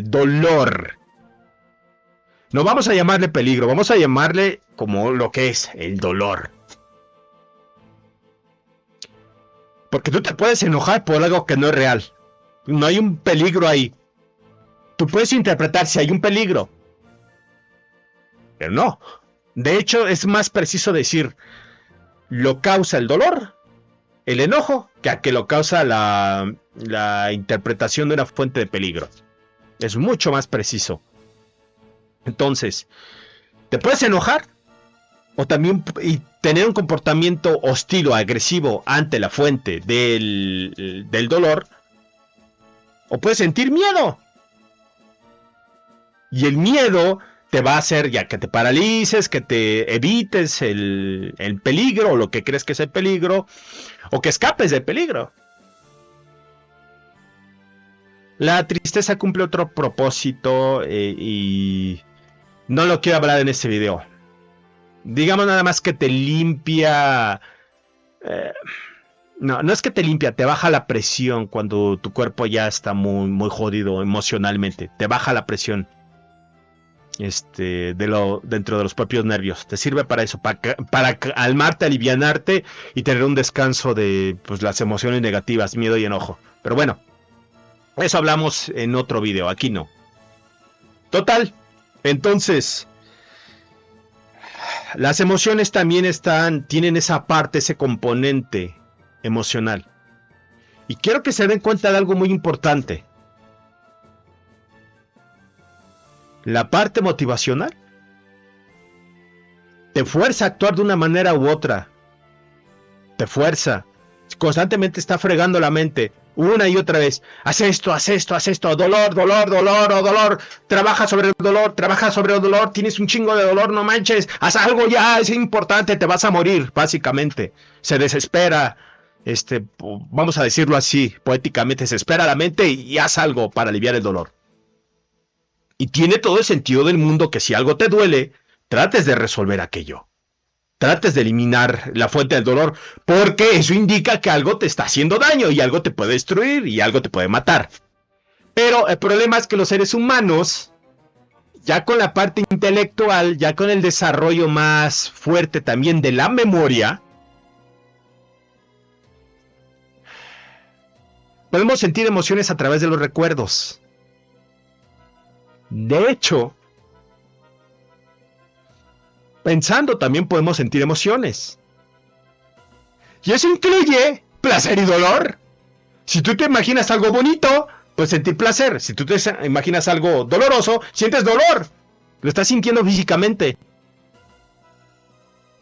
dolor. No vamos a llamarle peligro, vamos a llamarle como lo que es, el dolor. Porque tú te puedes enojar por algo que no es real. No hay un peligro ahí. Tú puedes interpretar si hay un peligro. Pero no. De hecho, es más preciso decir, lo causa el dolor, el enojo, que a que lo causa la interpretación de una fuente de peligro. Es mucho más preciso. Entonces, te puedes enojar o también tener un comportamiento hostil o agresivo ante la fuente del dolor, o puedes sentir miedo. Y el miedo te va a hacer ya que te paralices, que te evites el peligro, o lo que crees que es el peligro, o que escapes del peligro. La tristeza cumple otro propósito y no lo quiero hablar en este video. Digamos nada más que te limpia. No es que te limpia, te baja la presión cuando tu cuerpo ya está muy jodido emocionalmente. Te baja la presión dentro de los propios nervios. Te sirve para eso, para calmarte, alivianarte y tener un descanso de pues, las emociones negativas, miedo y enojo. Pero bueno, eso hablamos en otro video, aquí no. Total, entonces, las emociones también tienen esa parte, ese componente emocional. Y quiero que se den cuenta de algo muy importante. La parte motivacional te fuerza a actuar de una manera u otra. Te fuerza. Constantemente está fregando la mente. Una y otra vez. Haz esto, haz esto, haz esto. Dolor, dolor, dolor, o dolor. Trabaja sobre el dolor, trabaja sobre el dolor. Tienes un chingo de dolor, no manches. Haz algo ya, es importante, te vas a morir, básicamente. Se desespera. Vamos a decirlo así, poéticamente. Se desespera la mente y haz algo para aliviar el dolor. Y tiene todo el sentido del mundo que si algo te duele, trates de resolver aquello. Trates de eliminar la fuente del dolor, porque eso indica que algo te está haciendo daño y algo te puede destruir y algo te puede matar. Pero el problema es que los seres humanos, ya con la parte intelectual, ya con el desarrollo más fuerte también de la memoria, podemos sentir emociones a través de los recuerdos. De hecho, pensando también podemos sentir emociones. Y eso incluye placer y dolor. Si tú te imaginas algo bonito, puedes sentir placer. Si tú te imaginas algo doloroso, sientes dolor. Lo estás sintiendo físicamente.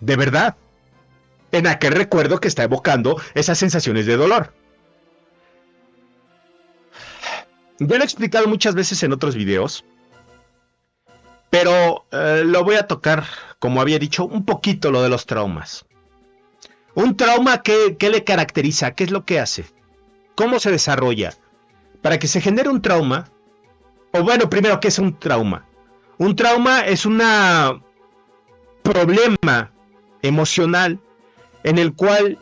De verdad. En aquel recuerdo que está evocando esas sensaciones de dolor. Ya lo he explicado muchas veces en otros videos. Pero lo voy a tocar, como había dicho, un poquito lo de los traumas. Un trauma, ¿qué le caracteriza? ¿Qué es lo que hace? ¿Cómo se desarrolla? Para que se genere un trauma, o bueno, primero, ¿qué es un trauma? Un trauma es un problema emocional en el cual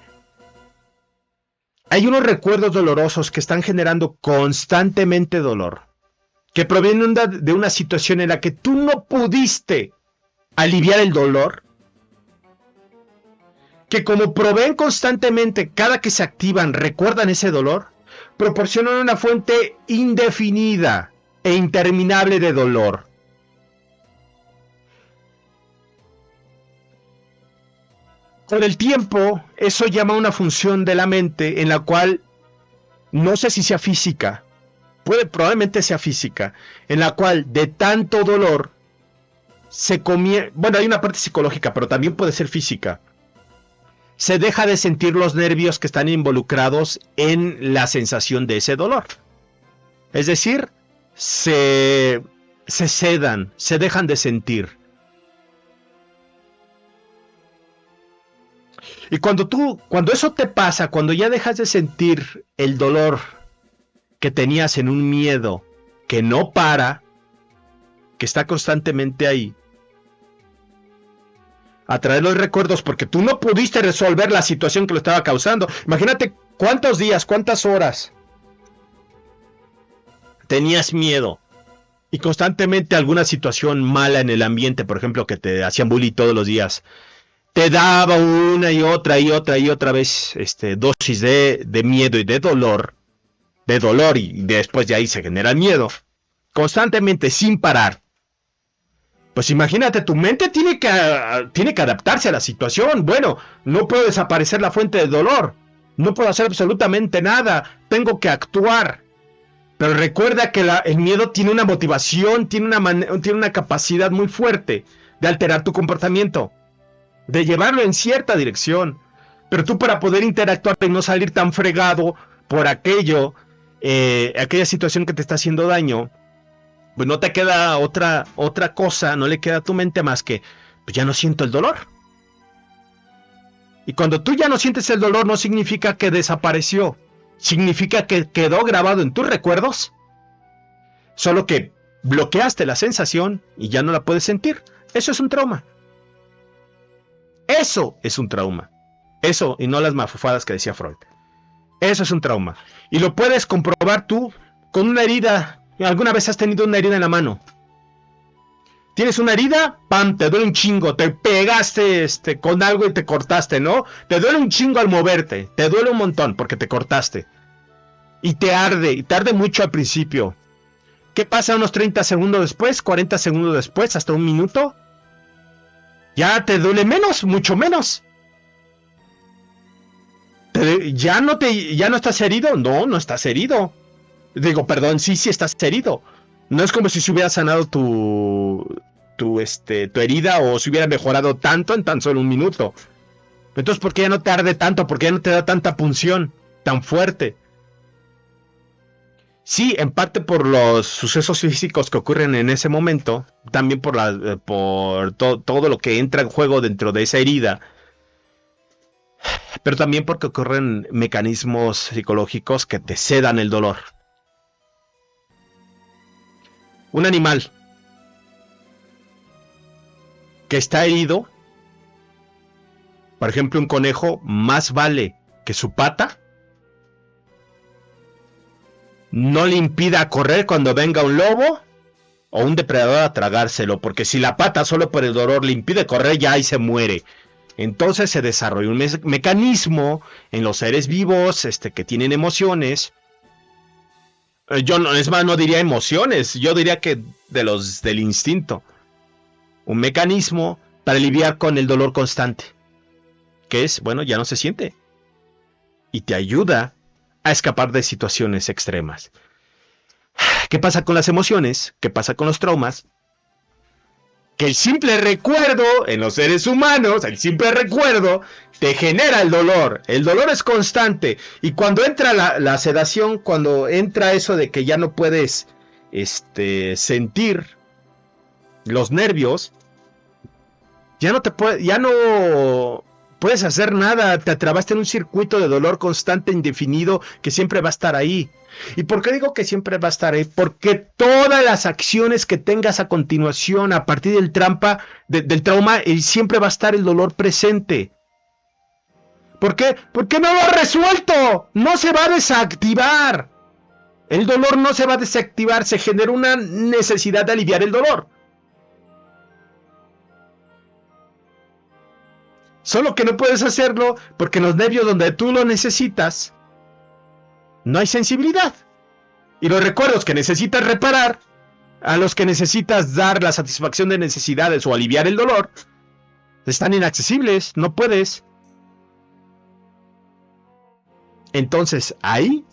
hay unos recuerdos dolorosos que están generando constantemente dolor, que provienen de una situación en la que tú no pudiste aliviar el dolor, que como proveen constantemente, cada que se activan, recuerdan ese dolor, proporcionan una fuente indefinida e interminable de dolor. Con el tiempo, eso llama a una función de la mente en la cual, no sé si sea física, probablemente sea física, en la cual de tanto dolor bueno, hay una parte psicológica, pero también puede ser física. Se deja de sentir los nervios que están involucrados en la sensación de ese dolor. Es decir, se sedan, se dejan de sentir. Y cuando eso te pasa, cuando ya dejas de sentir el dolor que tenías en un miedo que no para, que está constantemente ahí, a través de los recuerdos, porque tú no pudiste resolver la situación que lo estaba causando. Imagínate cuántos días, cuántas horas tenías miedo y constantemente alguna situación mala en el ambiente, por ejemplo, que te hacían bullying todos los días, te daba una y otra vez dosis de miedo y de dolor, y después de ahí se genera el miedo, constantemente, sin parar. Pues imagínate, tu mente tiene que adaptarse a la situación. Bueno, no puedo desaparecer la fuente de dolor, no puedo hacer absolutamente nada, tengo que actuar. Pero recuerda que el miedo tiene una motivación, tiene una capacidad muy fuerte de alterar tu comportamiento, de llevarlo en cierta dirección. Pero tú, para poder interactuar y no salir tan fregado por aquella situación que te está haciendo daño, pues no te queda otra cosa, no le queda a tu mente más que, pues ya no siento el dolor. Y cuando tú ya no sientes el dolor, no significa que desapareció, significa que quedó grabado en tus recuerdos, solo que bloqueaste la sensación y ya no la puedes sentir. Eso es un trauma. Eso es un trauma. Eso, y no las mafufadas que decía Freud. Eso es un trauma. Y lo puedes comprobar tú con una herida. ¿Alguna vez has tenido una herida en la mano? Tienes una herida, ¡pam!, te duele un chingo, te pegaste con algo y te cortaste, ¿no? Te duele un chingo al moverte, te duele un montón porque te cortaste. Y te arde mucho al principio. ¿Qué pasa unos 30 segundos después, 40 segundos después, hasta un minuto? Ya te duele menos, mucho menos. ¿Ya no estás herido? No, no estás herido. Digo, perdón, sí estás herido. No es como si se hubiera sanado tu herida o se hubiera mejorado tanto en tan solo un minuto. Entonces, ¿por qué ya no te arde tanto? ¿Por qué ya no te da tanta punción tan fuerte? Sí, en parte por los sucesos físicos que ocurren en ese momento, también por todo lo que entra en juego dentro de esa herida, pero también porque ocurren mecanismos psicológicos que te sedan el dolor. Un animal que está herido, por ejemplo un conejo, más vale que su pata no le impida correr cuando venga un lobo o un depredador a tragárselo, porque si la pata solo por el dolor le impide correr, ya ahí se muere. Entonces se desarrolla un mecanismo en los seres vivos que tienen emociones. Yo no, es más, no diría emociones, yo diría que del instinto. Un mecanismo para lidiar con el dolor constante, que es, bueno, ya no se siente. Y te ayuda a escapar de situaciones extremas. ¿Qué pasa con las emociones? ¿Qué pasa con los traumas? Que el simple recuerdo en los seres humanos, el simple recuerdo, te genera el dolor. El dolor es constante. Y cuando entra la sedación, cuando entra eso de que ya no puedes sentir los nervios, ya no puedes hacer nada. Te atrapaste en un circuito de dolor constante, indefinido, que siempre va a estar ahí. ¿Y por qué digo que siempre va a estar ahí? Porque todas las acciones que tengas a continuación, a partir del trauma, siempre va a estar el dolor presente. ¿Por qué? Porque no lo has resuelto. No se va a desactivar. El dolor no se va a desactivar. Se genera una necesidad de aliviar el dolor. Solo que no puedes hacerlo porque en los nervios donde tú lo necesitas no hay sensibilidad. Y los recuerdos que necesitas reparar, a los que necesitas dar la satisfacción de necesidades o aliviar el dolor, están inaccesibles, no puedes. Entonces ahí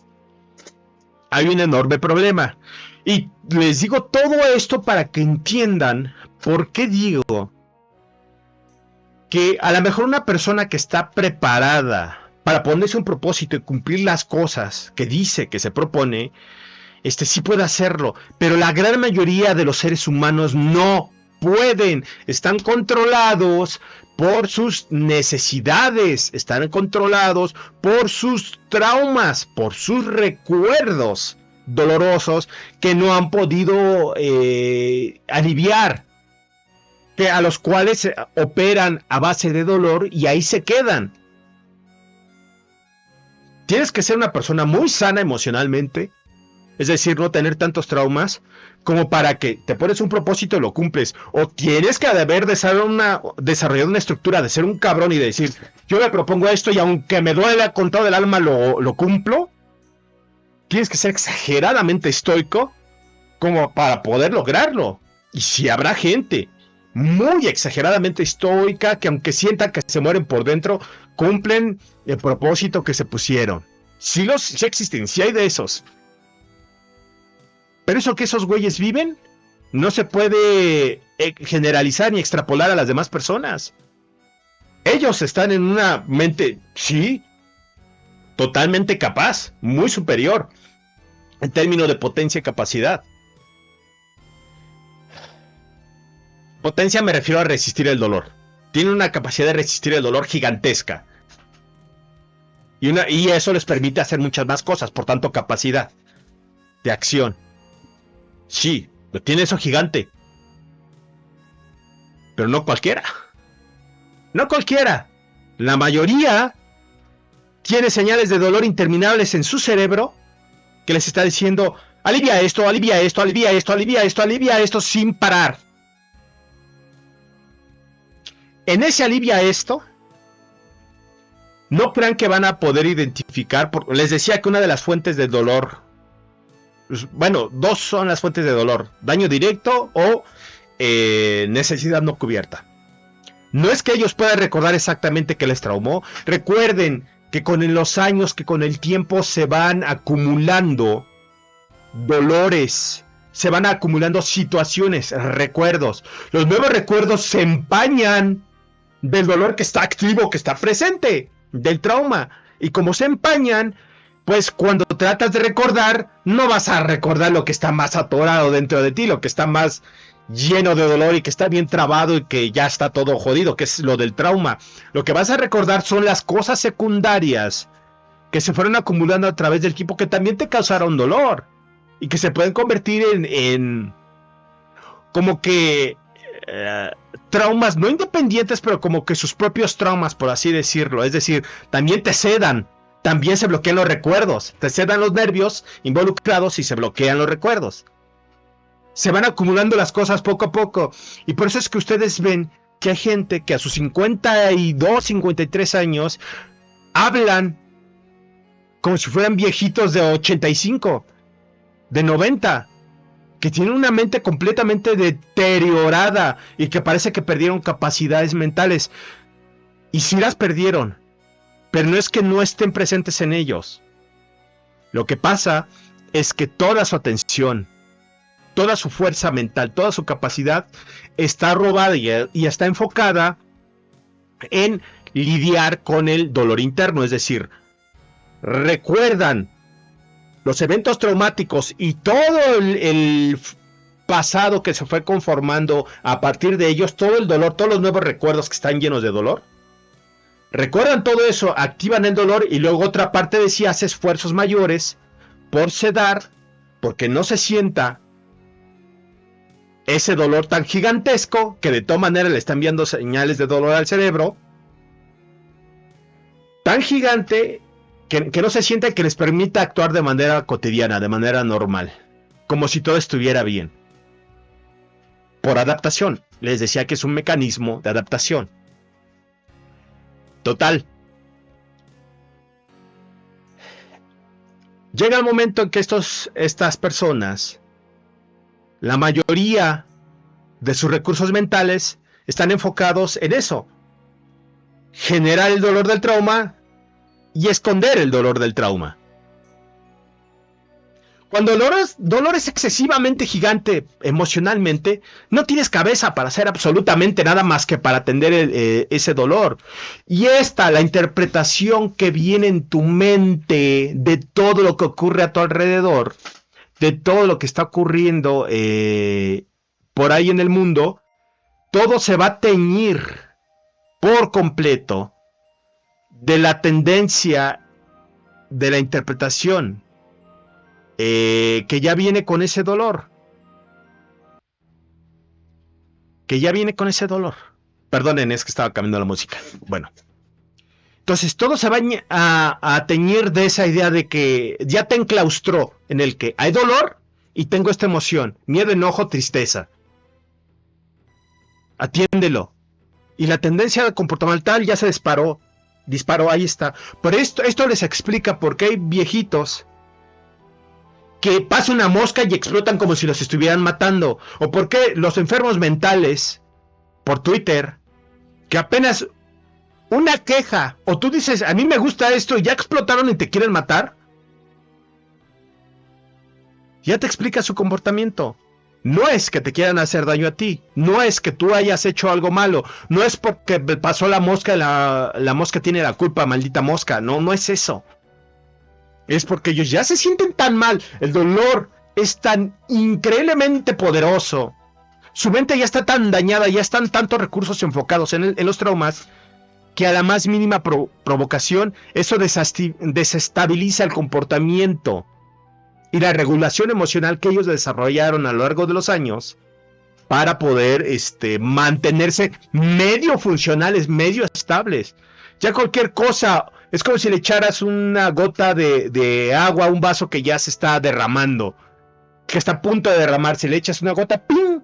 hay un enorme problema. Y les digo todo esto para que entiendan por qué digo que a lo mejor una persona que está preparada para ponerse un propósito y cumplir las cosas que dice que se propone, sí puede hacerlo, pero la gran mayoría de los seres humanos no pueden, están controlados por sus necesidades, están controlados por sus traumas, por sus recuerdos dolorosos que no han podido aliviar, que a los cuales operan a base de dolor y ahí se quedan. Tienes que ser una persona muy sana emocionalmente, es decir, no tener tantos traumas como para que te pones un propósito y lo cumples. O tienes que haber desarrollado una estructura de ser un cabrón y de decir, yo me propongo esto y aunque me duela con todo el alma lo cumplo. Tienes que ser exageradamente estoico como para poder lograrlo. Y si habrá gente muy exageradamente estoica que aunque sientan que se mueren por dentro, cumplen el propósito que se pusieron. Sí existen, sí hay de esos. Pero eso que esos güeyes viven no se puede generalizar ni extrapolar a las demás personas. Ellos están en una mente, sí, totalmente capaz, muy superior en términos de potencia y capacidad. Potencia me refiero a resistir el dolor. Tienen una capacidad de resistir el dolor gigantesca. Y eso les permite hacer muchas más cosas, por tanto capacidad de acción. Sí, lo tiene eso gigante. Pero no cualquiera. No cualquiera. La mayoría tiene señales de dolor interminables en su cerebro que les está diciendo, alivia esto, alivia esto, alivia esto, alivia esto, alivia esto sin parar. En ese alivia esto, no crean que van a poder identificar, les decía que una de las fuentes de dolor, bueno, dos son las fuentes de dolor, daño directo o necesidad no cubierta. No es que ellos puedan recordar exactamente qué les traumó, recuerden que con los años, que con el tiempo se van acumulando dolores, se van acumulando situaciones, recuerdos. Los nuevos recuerdos se empañan del dolor que está activo, que está presente, del trauma. Y como se empañan, pues cuando tratas de recordar, no vas a recordar lo que está más atorado dentro de ti, lo que está más lleno de dolor y que está bien trabado y que ya está todo jodido, que es lo del trauma. Lo que vas a recordar son las cosas secundarias que se fueron acumulando a través del tiempo, que también te causaron dolor y que se pueden convertir en como que traumas no independientes, pero como que sus propios traumas, por así decirlo. Es decir, también te sedan, también se bloquean los recuerdos, te sedan los nervios involucrados y se bloquean los recuerdos. Se van acumulando las cosas poco a poco. Y por eso es que ustedes ven que hay gente que a sus 52, 53 años hablan como si fueran viejitos de 85, de 90, que tienen una mente completamente deteriorada y que parece que perdieron capacidades mentales. Y sí las perdieron, pero no es que no estén presentes en ellos. Lo que pasa es que toda su atención, toda su fuerza mental, toda su capacidad está robada y está enfocada en lidiar con el dolor interno. Es decir, recuerdan los eventos traumáticos y todo el pasado que se fue conformando a partir de ellos, todo el dolor, todos los nuevos recuerdos que están llenos de dolor. Recuerdan todo eso, activan el dolor y luego otra parte de sí hace esfuerzos mayores por sedar, porque no se sienta ese dolor tan gigantesco que de todas maneras le están enviando señales de dolor al cerebro, tan gigante que no se sienta, que les permita actuar de manera cotidiana, de manera normal, como si todo estuviera bien. Por adaptación, les decía que es un mecanismo de adaptación. Total. Llega el momento en que estas personas, la mayoría de sus recursos mentales están enfocados en eso: generar el dolor del trauma y esconder el dolor del trauma. Cuando el dolor es excesivamente gigante emocionalmente, no tienes cabeza para hacer absolutamente nada más que para atender ese dolor. Y la interpretación que viene en tu mente de todo lo que ocurre a tu alrededor, de todo lo que está ocurriendo por ahí en el mundo, todo se va a teñir por completo de la tendencia de la interpretación que ya viene con ese dolor. Perdonen, es que estaba cambiando la música. Bueno, entonces todo se va a teñir de esa idea de que ya te enclaustró en el que hay dolor y tengo esta emoción: miedo, enojo, tristeza. Atiéndelo. Y la tendencia comportamental ya se disparó, ahí está. Pero esto les explica por qué hay viejitos que pasa una mosca y explotan como si los estuvieran matando. O por qué los enfermos mentales, por Twitter, que apenas una queja, o tú dices, a mí me gusta esto, y ya explotaron y te quieren matar. Ya te explica su comportamiento. No es que te quieran hacer daño a ti, no es que tú hayas hecho algo malo, no es porque pasó la mosca, la mosca tiene la culpa, maldita mosca. No es eso. Es porque ellos ya se sienten tan mal, el dolor es tan increíblemente poderoso, su mente ya está tan dañada, ya están tantos recursos enfocados en los traumas, que a la más mínima provocación, eso desestabiliza el comportamiento y la regulación emocional que ellos desarrollaron a lo largo de los años para poder mantenerse medio funcionales, medio estables. Ya cualquier cosa, es como si le echaras una gota de agua a un vaso que ya se está derramando, que está a punto de derramarse, le echas una gota, ¡ping!,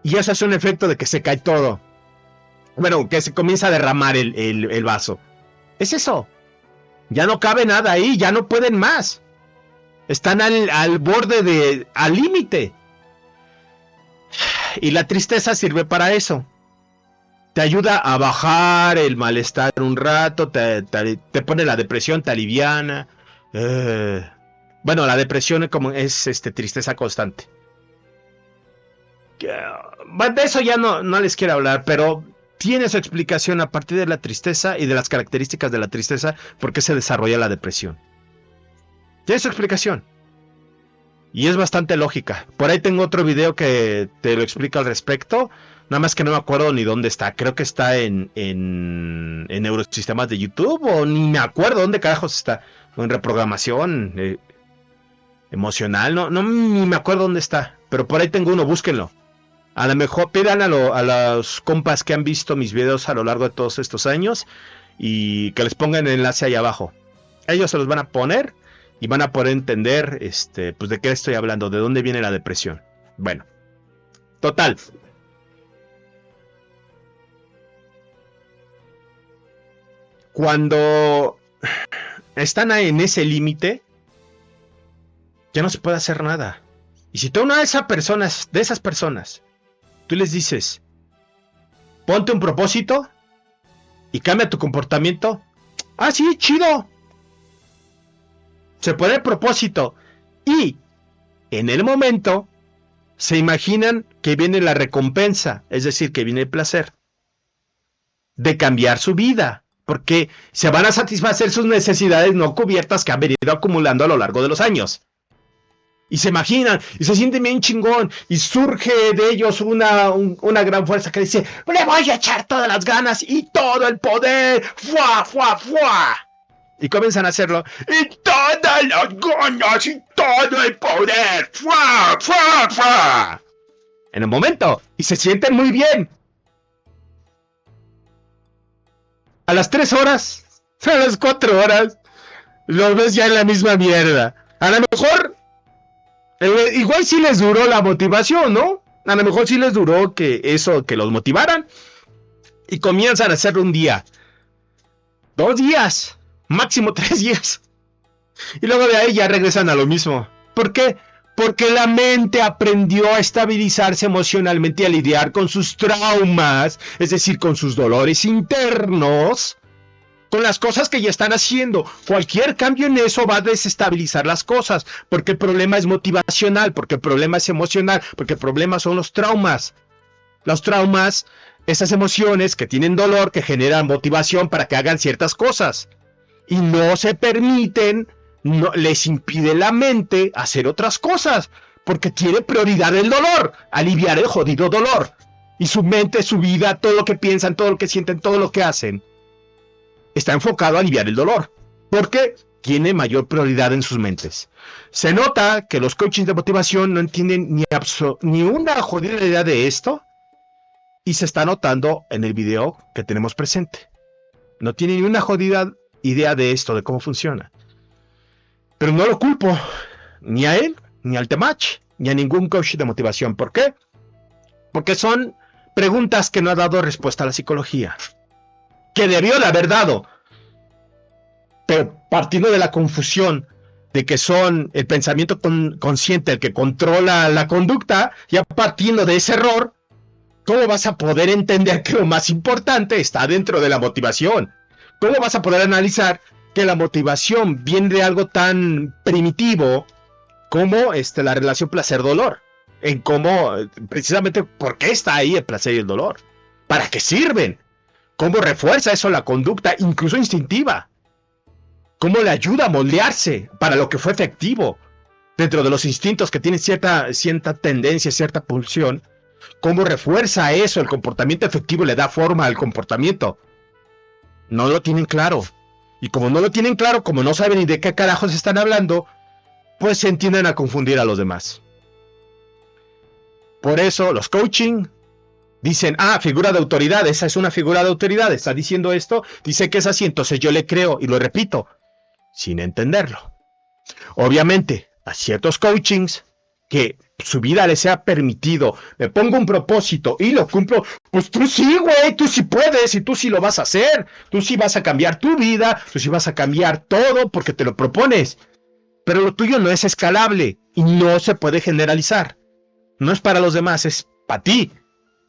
y eso hace un efecto de que se cae todo. Bueno, que se comienza a derramar el vaso. Es eso. Ya no cabe nada ahí, ya no pueden más. Están al borde al límite. Y la tristeza sirve para eso. Te ayuda a bajar el malestar un rato, te pone la depresión, te aliviana. Bueno, la depresión es tristeza constante. De eso ya no les quiero hablar, pero tiene su explicación a partir de la tristeza y de las características de la tristeza, por qué se desarrolla la depresión. Tiene su explicación. Y es bastante lógica. Por ahí tengo otro video que te lo explica al respecto. Nada más que no me acuerdo ni dónde está. Creo que está en Neurosistemas de YouTube. O ni me acuerdo dónde carajos está. O en reprogramación emocional. Ni me acuerdo dónde está. Pero por ahí tengo uno, búsquenlo. A lo mejor pidan a los compas que han visto mis videos a lo largo de todos estos años y que les pongan el enlace ahí abajo. Ellos se los van a poner y van a poder entender pues de qué estoy hablando, de dónde viene la depresión. Bueno, total. Cuando están ahí en ese límite, ya no se puede hacer nada. Y si tú una de esas personas, tú les dices, ponte un propósito y cambia tu comportamiento. Ah, sí, chido. Se pone el propósito y en el momento se imaginan que viene la recompensa, es decir, que viene el placer de cambiar su vida, porque se van a satisfacer sus necesidades no cubiertas que han venido acumulando a lo largo de los años. Y se imaginan, y se sienten bien chingón, y surge de ellos una gran fuerza que dice, le voy a echar todas las ganas y todo el poder, ¡fua, fua, fua! Y comienzan a hacerlo, y todas las ganas y todo el poder, ¡fua, fua, fua! En el momento, y se sienten muy bien. A las 3 horas, a las 4 horas, los ves ya en la misma mierda. A lo mejor, igual sí les duró la motivación, ¿no? A lo mejor sí les duró que los motivaran. Y comienzan a hacerlo un día, 2 días, máximo 3 días. Y luego de ahí ya regresan a lo mismo. ¿Por qué? Porque la mente aprendió a estabilizarse emocionalmente y a lidiar con sus traumas, es decir, con sus dolores internos, con las cosas que ya están haciendo. Cualquier cambio en eso va a desestabilizar las cosas, porque el problema es motivacional, porque el problema es emocional, porque el problema son los traumas. Los traumas, esas emociones que tienen dolor, que generan motivación para que hagan ciertas cosas. Y no se permiten, no, les impide la mente hacer otras cosas, porque tiene prioridad el dolor, aliviar el jodido dolor. Y su mente, su vida, todo lo que piensan, todo lo que sienten, todo lo que hacen, está enfocado a aliviar el dolor, porque tiene mayor prioridad en sus mentes. Se nota que los coaches de motivación no entienden ni una jodida idea de esto, y se está notando en el video que tenemos presente. No tienen ni una jodida idea de esto, de cómo funciona. Pero no lo culpo, ni a él, ni al Temach, ni a ningún coach de motivación. ¿Por qué? Porque son preguntas que no ha dado respuesta a la psicología, que debió de haber dado, pero partiendo de la confusión de que son el pensamiento consciente el que controla la conducta, ya partiendo de ese error, ¿cómo vas a poder entender que lo más importante está dentro de la motivación? ¿Cómo vas a poder analizar que la motivación viene de algo tan primitivo como la relación placer-dolor? En cómo, precisamente, ¿por qué está ahí el placer y el dolor? ¿Para qué sirven? ¿Cómo refuerza eso la conducta, incluso instintiva? ¿Cómo le ayuda a moldearse para lo que fue efectivo? Dentro de los instintos que tienen cierta tendencia, cierta pulsión, ¿cómo refuerza eso el comportamiento efectivo y le da forma al comportamiento? No lo tienen claro. Y como no lo tienen claro, como no saben ni de qué carajos están hablando, pues se entienden a confundir a los demás. Por eso los coaching dicen, figura de autoridad, esa es una figura de autoridad, está diciendo esto, dice que es así, entonces yo le creo y lo repito, sin entenderlo. Obviamente, a ciertos coachings que su vida les sea permitido, me pongo un propósito y lo cumplo, pues tú sí, güey, tú sí puedes y tú sí lo vas a hacer, tú sí vas a cambiar tu vida, tú sí vas a cambiar todo porque te lo propones, pero lo tuyo no es escalable y no se puede generalizar, no es para los demás, es para ti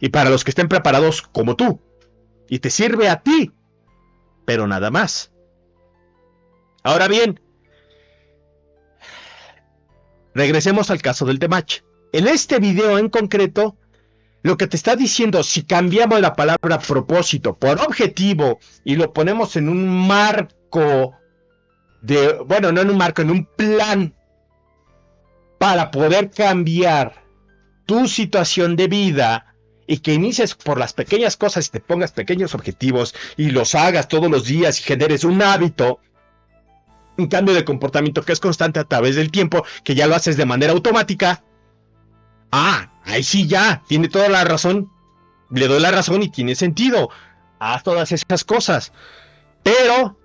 y para los que estén preparados como tú, y te sirve a ti, pero nada más. Ahora bien, regresemos al caso del Temach. En este video en concreto, lo que te está diciendo, si cambiamos la palabra propósito por objetivo y lo ponemos en un marco no en un marco, en un plan para poder cambiar tu situación de vida y que inicies por las pequeñas cosas y te pongas pequeños objetivos y los hagas todos los días y generes un hábito, un cambio de comportamiento que es constante a través del tiempo, que ya lo haces de manera automática, Ahí sí ya, tiene toda la razón, le doy la razón y tiene sentido. Haz todas esas cosas. Pero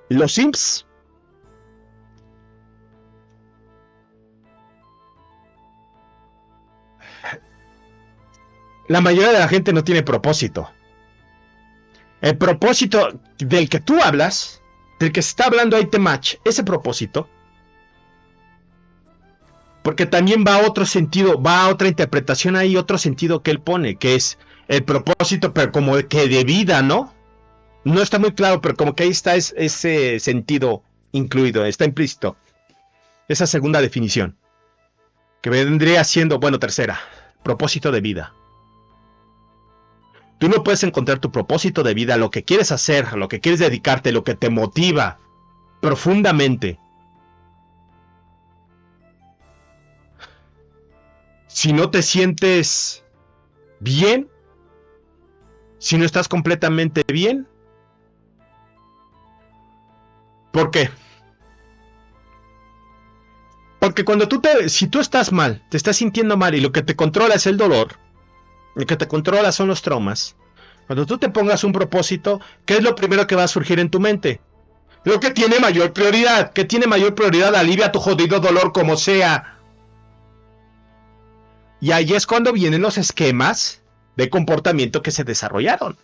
los simps, la mayoría de la gente no tiene propósito. El propósito del que tú hablas, del que se está hablando ahí, Temach, ese propósito, porque también va a otro sentido, va a otra interpretación ahí, otro sentido que él pone, que es el propósito, pero como que de vida, ¿no? No está muy claro, pero como que ahí está ese sentido incluido, está implícito. Esa segunda definición, que vendría siendo, bueno, tercera, propósito de vida. Tú no puedes encontrar tu propósito de vida, lo que quieres hacer, lo que quieres dedicarte, lo que te motiva profundamente. Si no te sientes bien, si no estás completamente bien. ¿Por qué? Porque si tú estás mal, te estás sintiendo mal y lo que te controla es el dolor, lo que te controla son los traumas. Cuando tú te pongas un propósito, ¿qué es lo primero que va a surgir en tu mente? Lo que tiene mayor prioridad. ¿Qué tiene mayor prioridad? Alivia tu jodido dolor como sea. Y ahí es cuando vienen los esquemas de comportamiento que se desarrollaron.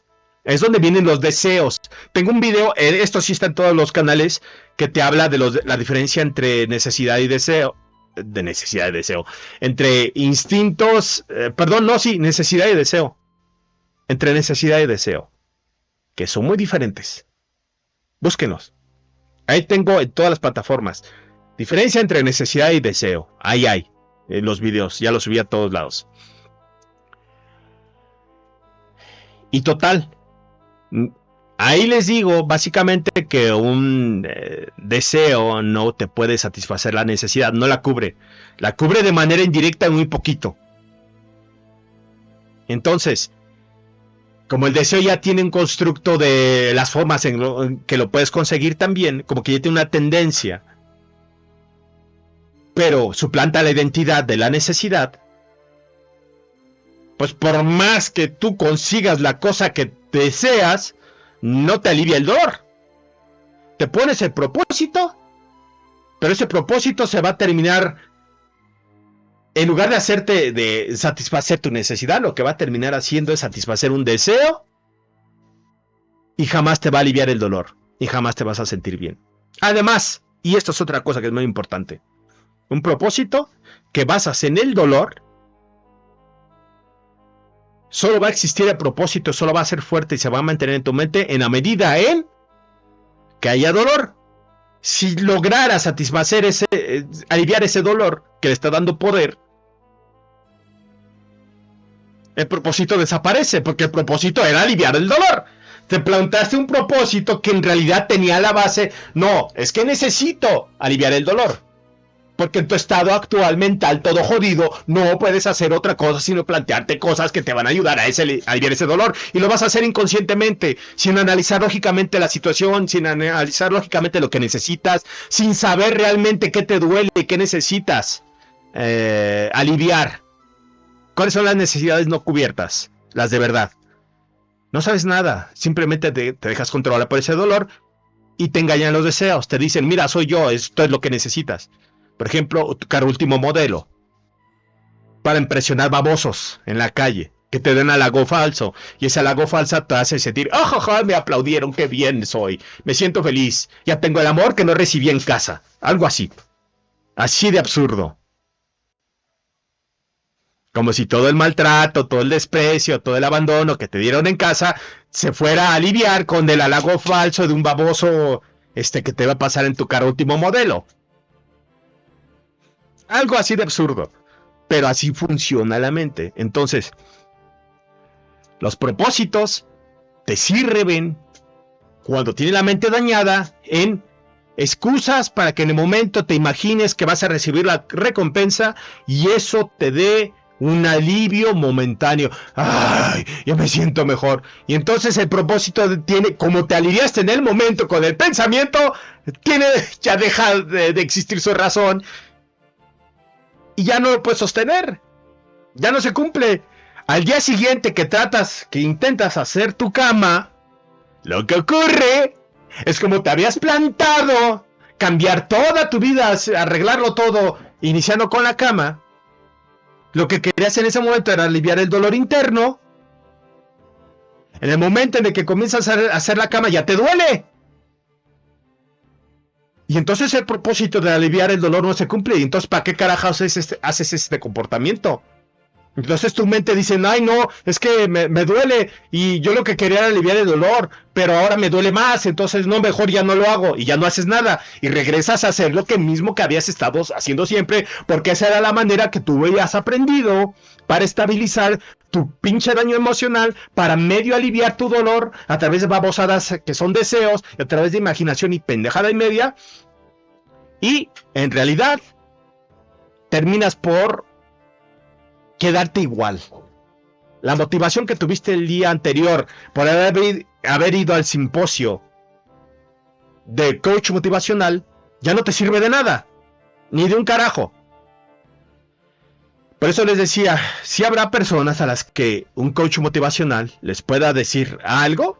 Es donde vienen los deseos. Tengo un video, esto sí está en todos los canales, que te habla de la diferencia entre necesidad y deseo. De necesidad y deseo. Entre instintos, necesidad y deseo. Entre necesidad y deseo. Que son muy diferentes. Búsquenlos. Ahí tengo en todas las plataformas. Diferencia entre necesidad y deseo. Ahí hay. En los videos. Ya los subí a todos lados. Y total. Ahí les digo básicamente que un deseo no te puede satisfacer la necesidad, no la cubre. La cubre de manera indirecta muy poquito. Entonces, como el deseo ya tiene un constructo de las formas en que lo puedes conseguir también, como que ya tiene una tendencia, pero suplanta la identidad de la necesidad, pues por más que tú consigas la cosa que deseas, no te alivia el dolor. Te pones el propósito, pero ese propósito se va a terminar, en lugar de satisfacer tu necesidad, lo que va a terminar haciendo es satisfacer un deseo y jamás te va a aliviar el dolor y jamás te vas a sentir bien. Además, y esto es otra cosa que es muy importante, un propósito que basas en el dolor, solo va a existir el propósito, solo va a ser fuerte y se va a mantener en tu mente en la medida en que haya dolor. Si lograra satisfacer aliviar ese dolor que le está dando poder, el propósito desaparece, porque el propósito era aliviar el dolor. Te planteaste un propósito que en realidad tenía la base, no, es que necesito aliviar el dolor. Porque en tu estado actual mental todo jodido, no puedes hacer otra cosa sino plantearte cosas que te van a ayudar a aliviar ese dolor. Y lo vas a hacer inconscientemente, sin analizar lógicamente la situación, sin analizar lógicamente lo que necesitas, sin saber realmente qué te duele y qué necesitas aliviar. ¿Cuáles son las necesidades no cubiertas? Las de verdad. No sabes nada, simplemente te dejas controlar por ese dolor y te engañan los deseos. Te dicen, mira, soy yo, esto es lo que necesitas. Por ejemplo, tu carro último modelo. Para impresionar babosos en la calle. Que te den halago falso. Y ese halago falsa te hace sentir, ¡ah, me aplaudieron, qué bien soy! Me siento feliz. Ya tengo el amor que no recibí en casa. Algo así. Así de absurdo. Como si todo el maltrato, todo el desprecio, todo el abandono que te dieron en casa se fuera a aliviar con el halago falso de un baboso que te va a pasar en tu carro último modelo. Algo así de absurdo, pero así funciona la mente. Entonces, los propósitos te sirven cuando tienes la mente dañada en excusas para que en el momento te imagines que vas a recibir la recompensa y eso te dé un alivio momentáneo. ¡Ay! Ya me siento mejor. Y entonces el propósito tiene, como te aliviaste en el momento con el pensamiento, ya deja de existir su razón. y ya no lo puedes sostener. Ya no se cumple. Al día siguiente que intentas hacer tu cama, lo que ocurre es como te habías plantado, cambiar toda tu vida, arreglarlo todo, iniciando con la cama. Lo que querías en ese momento era aliviar el dolor interno. En el momento en el que comienzas a hacer la cama ya te duele. Y entonces el propósito de aliviar el dolor no se cumple. Y entonces ¿para qué carajos haces este comportamiento? Entonces tu mente dice, ay no, es que me duele y yo lo que quería era aliviar el dolor, pero ahora me duele más, entonces no, mejor ya no lo hago y ya no haces nada y regresas a hacer lo que mismo que habías estado haciendo siempre, porque esa era la manera que tú habías aprendido para estabilizar tu pinche daño emocional, para medio aliviar tu dolor a través de babosadas que son deseos, a través de imaginación y pendejada y media, y en realidad terminas por quedarte igual. La motivación que tuviste el día anterior por haber ido al simposio de coach motivacional ya no te sirve de nada, ni de un carajo. Por eso les decía, si habrá personas a las que un coach motivacional les pueda decir algo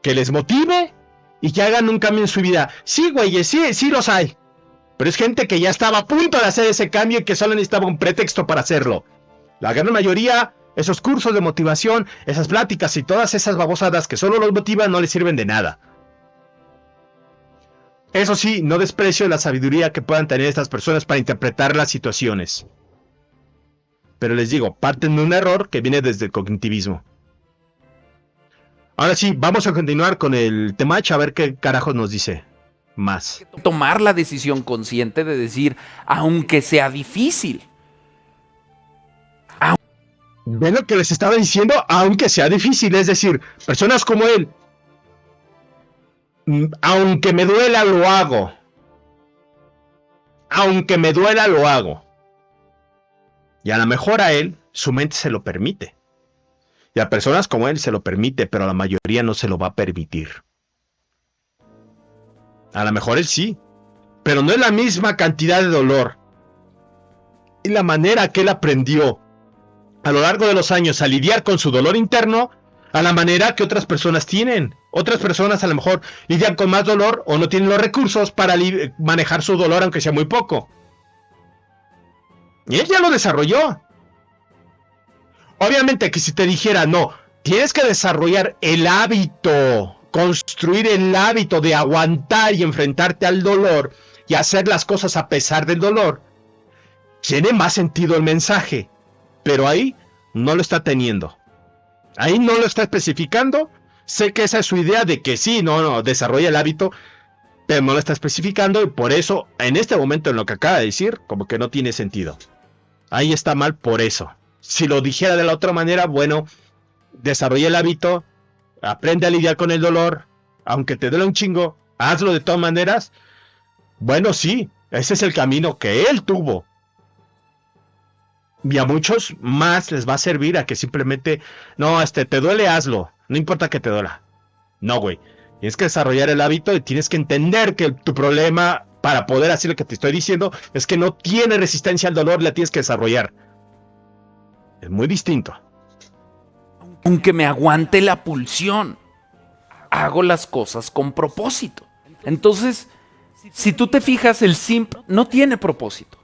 que les motive y que hagan un cambio en su vida. Sí, güey, sí los hay. Pero es gente que ya estaba a punto de hacer ese cambio y que solo necesitaba un pretexto para hacerlo. La gran mayoría, esos cursos de motivación, esas pláticas y todas esas babosadas que solo los motivan no les sirven de nada. Eso sí, no desprecio la sabiduría que puedan tener estas personas para interpretar las situaciones. Pero les digo, parten de un error que viene desde el cognitivismo. Ahora sí, vamos a continuar con el Temach a ver qué carajos nos dice más. Tomar la decisión consciente de decir, aunque sea difícil. Ven lo que les estaba diciendo, aunque sea difícil, es decir, personas como él, aunque me duela lo hago. Aunque me duela lo hago. Y a lo mejor a él, su mente se lo permite. Y a personas como él se lo permite, pero a la mayoría no se lo va a permitir. A lo mejor él sí, pero no es la misma cantidad de dolor. Y la manera que él aprendió a lo largo de los años a lidiar con su dolor interno, a la manera que otras personas tienen. Otras personas a lo mejor lidian con más dolor o no tienen los recursos para manejar su dolor, aunque sea muy poco. Y él ya lo desarrolló. Obviamente que si te dijera, no, tienes que desarrollar el hábito, construir el hábito de aguantar y enfrentarte al dolor y hacer las cosas a pesar del dolor, tiene más sentido el mensaje. Pero ahí no lo está teniendo. Ahí no lo está especificando. Sé que esa es su idea de que sí, no, desarrolla el hábito, pero no lo está especificando y por eso, en este momento en lo que acaba de decir, como que no tiene sentido. Ahí está mal por eso. Si lo dijera de la otra manera, bueno, desarrolla el hábito, aprende a lidiar con el dolor, aunque te duele un chingo, hazlo de todas maneras. Bueno, sí, ese es el camino que él tuvo. Y a muchos más les va a servir a que simplemente, no, te duele, hazlo, no importa que te duela. No, güey, tienes que desarrollar el hábito y tienes que entender que tu problema, para poder hacer lo que te estoy diciendo, es que no tiene resistencia al dolor, la tienes que desarrollar. Es muy distinto. Aunque me aguante la pulsión, hago las cosas con propósito. Entonces, si tú te fijas, el simp no tiene propósito.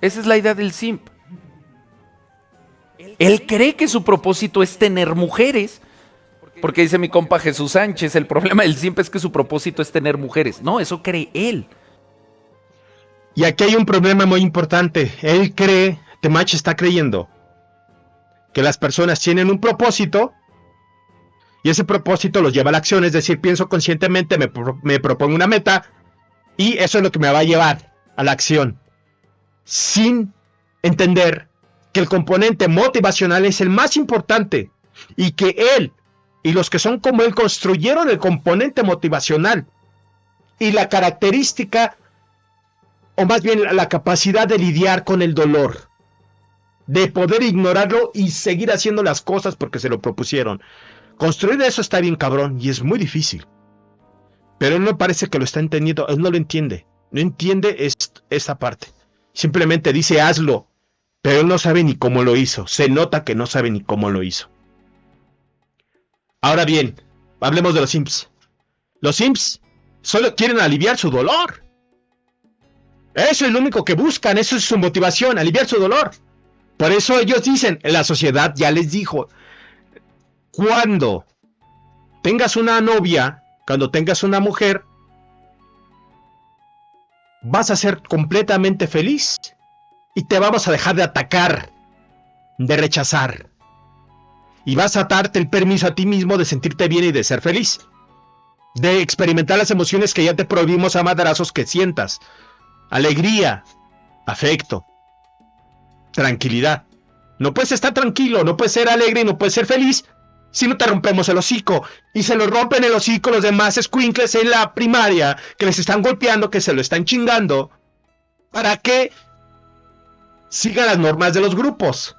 Esa es la idea del simp. Él cree que su propósito es tener mujeres. Porque dice mi compa Jesús Sánchez, el problema del simp es que su propósito es tener mujeres. No, eso cree él. Y aquí hay un problema muy importante. Él cree, Temach está creyendo, que las personas tienen un propósito y ese propósito los lleva a la acción. Es decir, pienso conscientemente, me propongo una meta y eso es lo que me va a llevar a la acción. Sin entender que el componente motivacional es el más importante y que él y los que son como él construyeron el componente motivacional y la característica, o más bien la capacidad de lidiar con el dolor, de poder ignorarlo y seguir haciendo las cosas porque se lo propusieron. Construir eso está bien cabrón y es muy difícil, pero él no parece que lo está entendiendo, él no lo entiende, no entiende esta parte. Simplemente dice hazlo, pero él no sabe ni cómo lo hizo. Se nota que no sabe ni cómo lo hizo. Ahora bien, hablemos de los simps. Los simps solo quieren aliviar su dolor. Eso es lo único que buscan, eso es su motivación, aliviar su dolor. Por eso ellos dicen, la sociedad ya les dijo, cuando tengas una novia, cuando tengas una mujer, vas a ser completamente feliz y te vamos a dejar de atacar, de rechazar. Y vas a darte el permiso a ti mismo de sentirte bien y de ser feliz. De experimentar las emociones que ya te prohibimos a madrazos que sientas. Alegría, afecto, tranquilidad. No puedes estar tranquilo, no puedes ser alegre y no puedes ser feliz si no te rompemos el hocico. Y se lo rompen el hocico los demás escuincles en la primaria que les están golpeando, que se lo están chingando, para que sigan las normas de los grupos.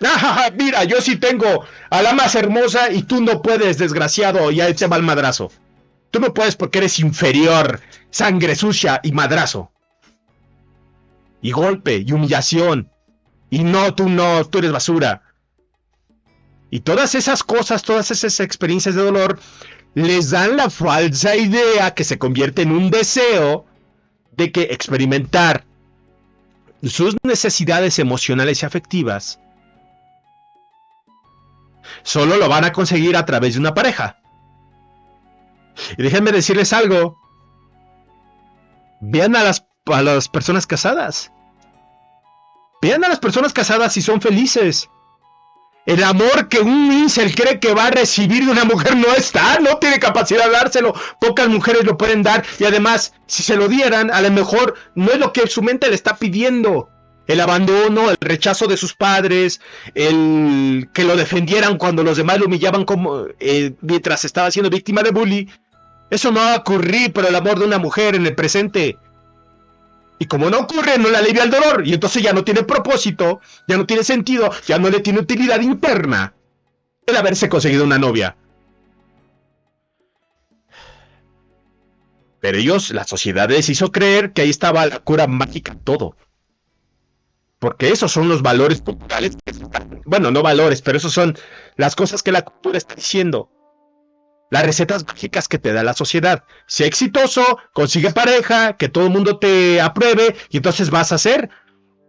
¡Ah, mira, yo sí tengo a la más hermosa y tú no puedes, desgraciado! Y a él se va el madrazo. Tú no puedes porque eres inferior, sangre sucia y madrazo. Y golpe, y humillación. Y no, tú eres basura. Y todas esas cosas, todas esas experiencias de dolor, les dan la falsa idea que se convierte en un deseo de que experimentar sus necesidades emocionales y afectivas solo lo van a conseguir a través de una pareja. Y déjenme decirles algo. Vean a las personas casadas. Vean a las personas casadas si son felices. El amor que un incel cree que va a recibir de una mujer no está, no tiene capacidad de dárselo. Pocas mujeres lo pueden dar. Y además, si se lo dieran, a lo mejor no es lo que su mente le está pidiendo. El abandono, el rechazo de sus padres, el que lo defendieran cuando los demás lo humillaban como mientras estaba siendo víctima de bullying. Eso no va a ocurrir por el amor de una mujer en el presente. Y como no ocurre, no le alivia el dolor. Y entonces ya no tiene propósito, ya no tiene sentido, ya no le tiene utilidad interna el haberse conseguido una novia. Pero ellos, la sociedad les hizo creer que ahí estaba la cura mágica en todo. Porque esos son los valores culturales. Bueno, no valores, pero esos son las cosas que la cultura está diciendo. Las recetas mágicas que te da la sociedad. Sé exitoso, consigue pareja, que todo el mundo te apruebe y entonces vas a ser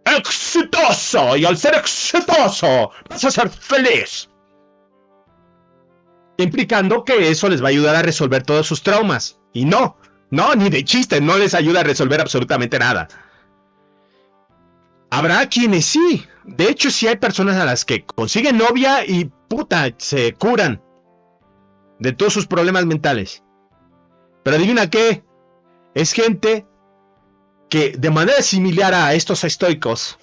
exitoso. Y al ser exitoso, vas a ser feliz. Implicando que eso les va a ayudar a resolver todos sus traumas. Y no, ni de chiste, no les ayuda a resolver absolutamente nada. Habrá quienes sí. De hecho, sí hay personas a las que consiguen novia y puta, se curan de todos sus problemas mentales. Pero adivina qué, es gente que de manera similar a estos estoicos,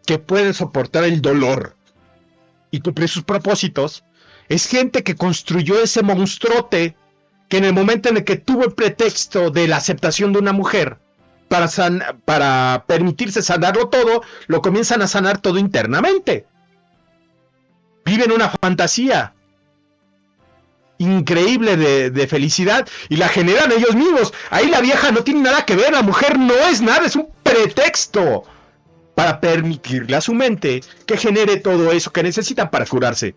que pueden soportar el dolor y cumplir sus propósitos, es gente que construyó ese monstruote que en el momento en el que tuvo el pretexto de la aceptación de una mujer para permitirse sanarlo todo, lo comienzan a sanar todo internamente. Viven una fantasía increíble de felicidad y la generan ellos mismos. Ahí la vieja no tiene nada que ver, la mujer no es nada, es un pretexto para permitirle a su mente que genere todo eso que necesitan para curarse.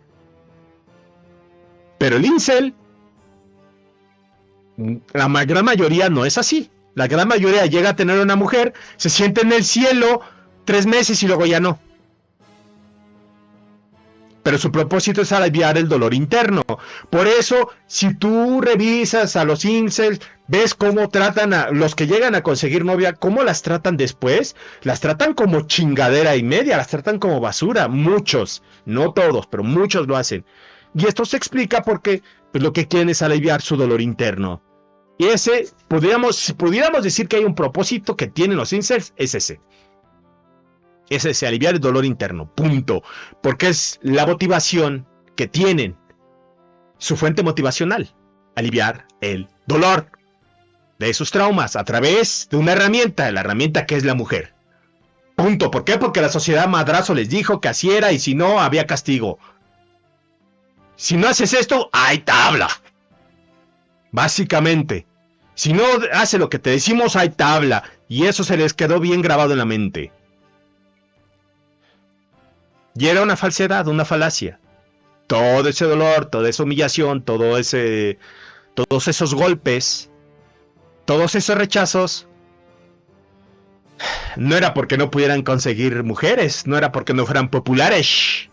Pero el incel, la gran mayoría no es así. La gran mayoría llega a tener una mujer, se siente en el cielo 3 meses y luego ya no. Pero su propósito es aliviar el dolor interno. Por eso, si tú revisas a los incels, ves cómo tratan a los que llegan a conseguir novia, cómo las tratan después. Las tratan como chingadera y media, las tratan como basura. Muchos, no todos, pero muchos lo hacen. Y esto se explica porque pues, lo que quieren es aliviar su dolor interno. Y ese, si pudiéramos decir que hay un propósito que tienen los incels, es ese. Es ese, aliviar el dolor interno, punto. Porque es la motivación que tienen. Su fuente motivacional. Aliviar el dolor de sus traumas a través de una herramienta. La herramienta que es la mujer. Punto. ¿Por qué? Porque la sociedad madrazo les dijo que así era y si no, había castigo. Si no haces esto, hay tabla. Básicamente. Si no hace lo que te decimos, hay tabla. Y eso se les quedó bien grabado en la mente. Y era una falsedad, una falacia. Todo ese dolor, toda esa humillación, todos esos golpes, todos esos rechazos, no era porque no pudieran conseguir mujeres, no era porque no fueran populares,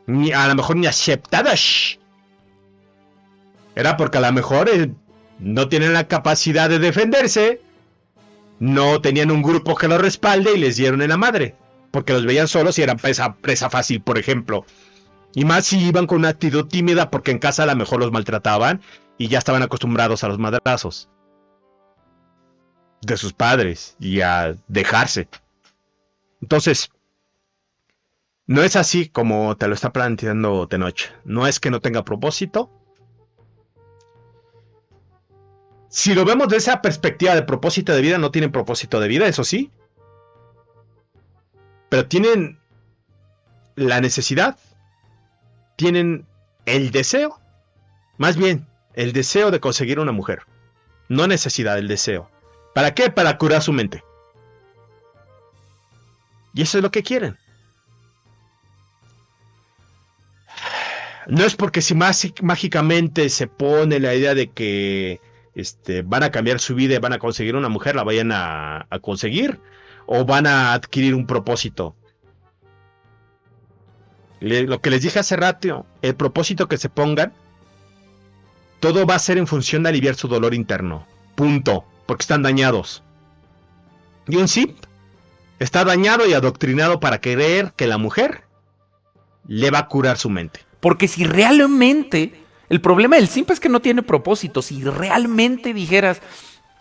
ni a lo mejor ni aceptadas. Era porque a lo mejor no tienen la capacidad de defenderse, no tenían un grupo que los respalde y les dieron en la madre, porque los veían solos y eran presa fácil, por ejemplo. Y más si iban con una actitud tímida porque en casa a lo mejor los maltrataban y ya estaban acostumbrados a los madrazos de sus padres y a dejarse. Entonces, no es así como te lo está planteando Tenoch. No es que no tenga propósito. Si lo vemos de esa perspectiva de propósito de vida, no tienen propósito de vida, eso sí. Pero tienen la necesidad, tienen el deseo, más bien el deseo de conseguir una mujer. No necesidad, el deseo. ¿Para qué? Para curar su mente. Y eso es lo que quieren. No es porque si mágicamente se pone la idea de que van a cambiar su vida y van a conseguir una mujer, la vayan a conseguir, o van a adquirir un propósito. Lo que les dije hace rato, el propósito que se pongan, todo va a ser en función de aliviar su dolor interno. Punto. Porque están dañados. Y un simp está dañado y adoctrinado para creer que la mujer le va a curar su mente. Porque si realmente, el problema del simp es que no tiene propósito. Si realmente dijeras,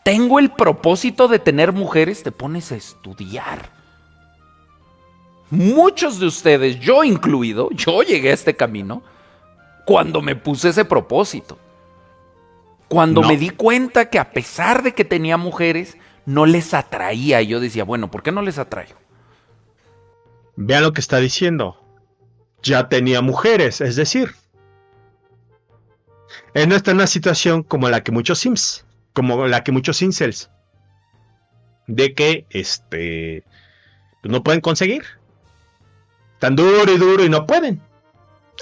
tengo el propósito de tener mujeres, te pones a estudiar. Muchos de ustedes, yo incluido, yo llegué a este camino cuando me puse ese propósito. Cuando me di cuenta que a pesar de que tenía mujeres, no les atraía. Yo decía, bueno, ¿por qué no les atraigo? Vean lo que está diciendo. Ya tenía mujeres, es decir, él no está en una situación como la que muchos sims, como la que muchos incels, de que no pueden conseguir. Tan duro y no pueden.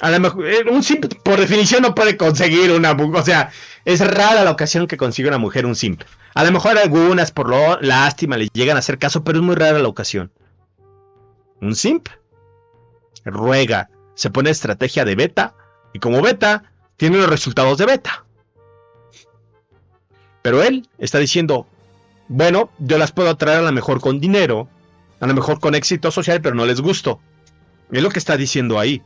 A lo mejor un simp por definición no puede conseguir una mujer, o sea, es rara la ocasión que consigue una mujer un simp. A lo mejor algunas por lástima les llegan a hacer caso, pero es muy rara la ocasión. Un simp ruega, se pone estrategia de beta y como beta tiene los resultados de beta. Pero él está diciendo, bueno, yo las puedo atraer a lo mejor con dinero, a lo mejor con éxito social, pero no les gusto. Es lo que está diciendo ahí.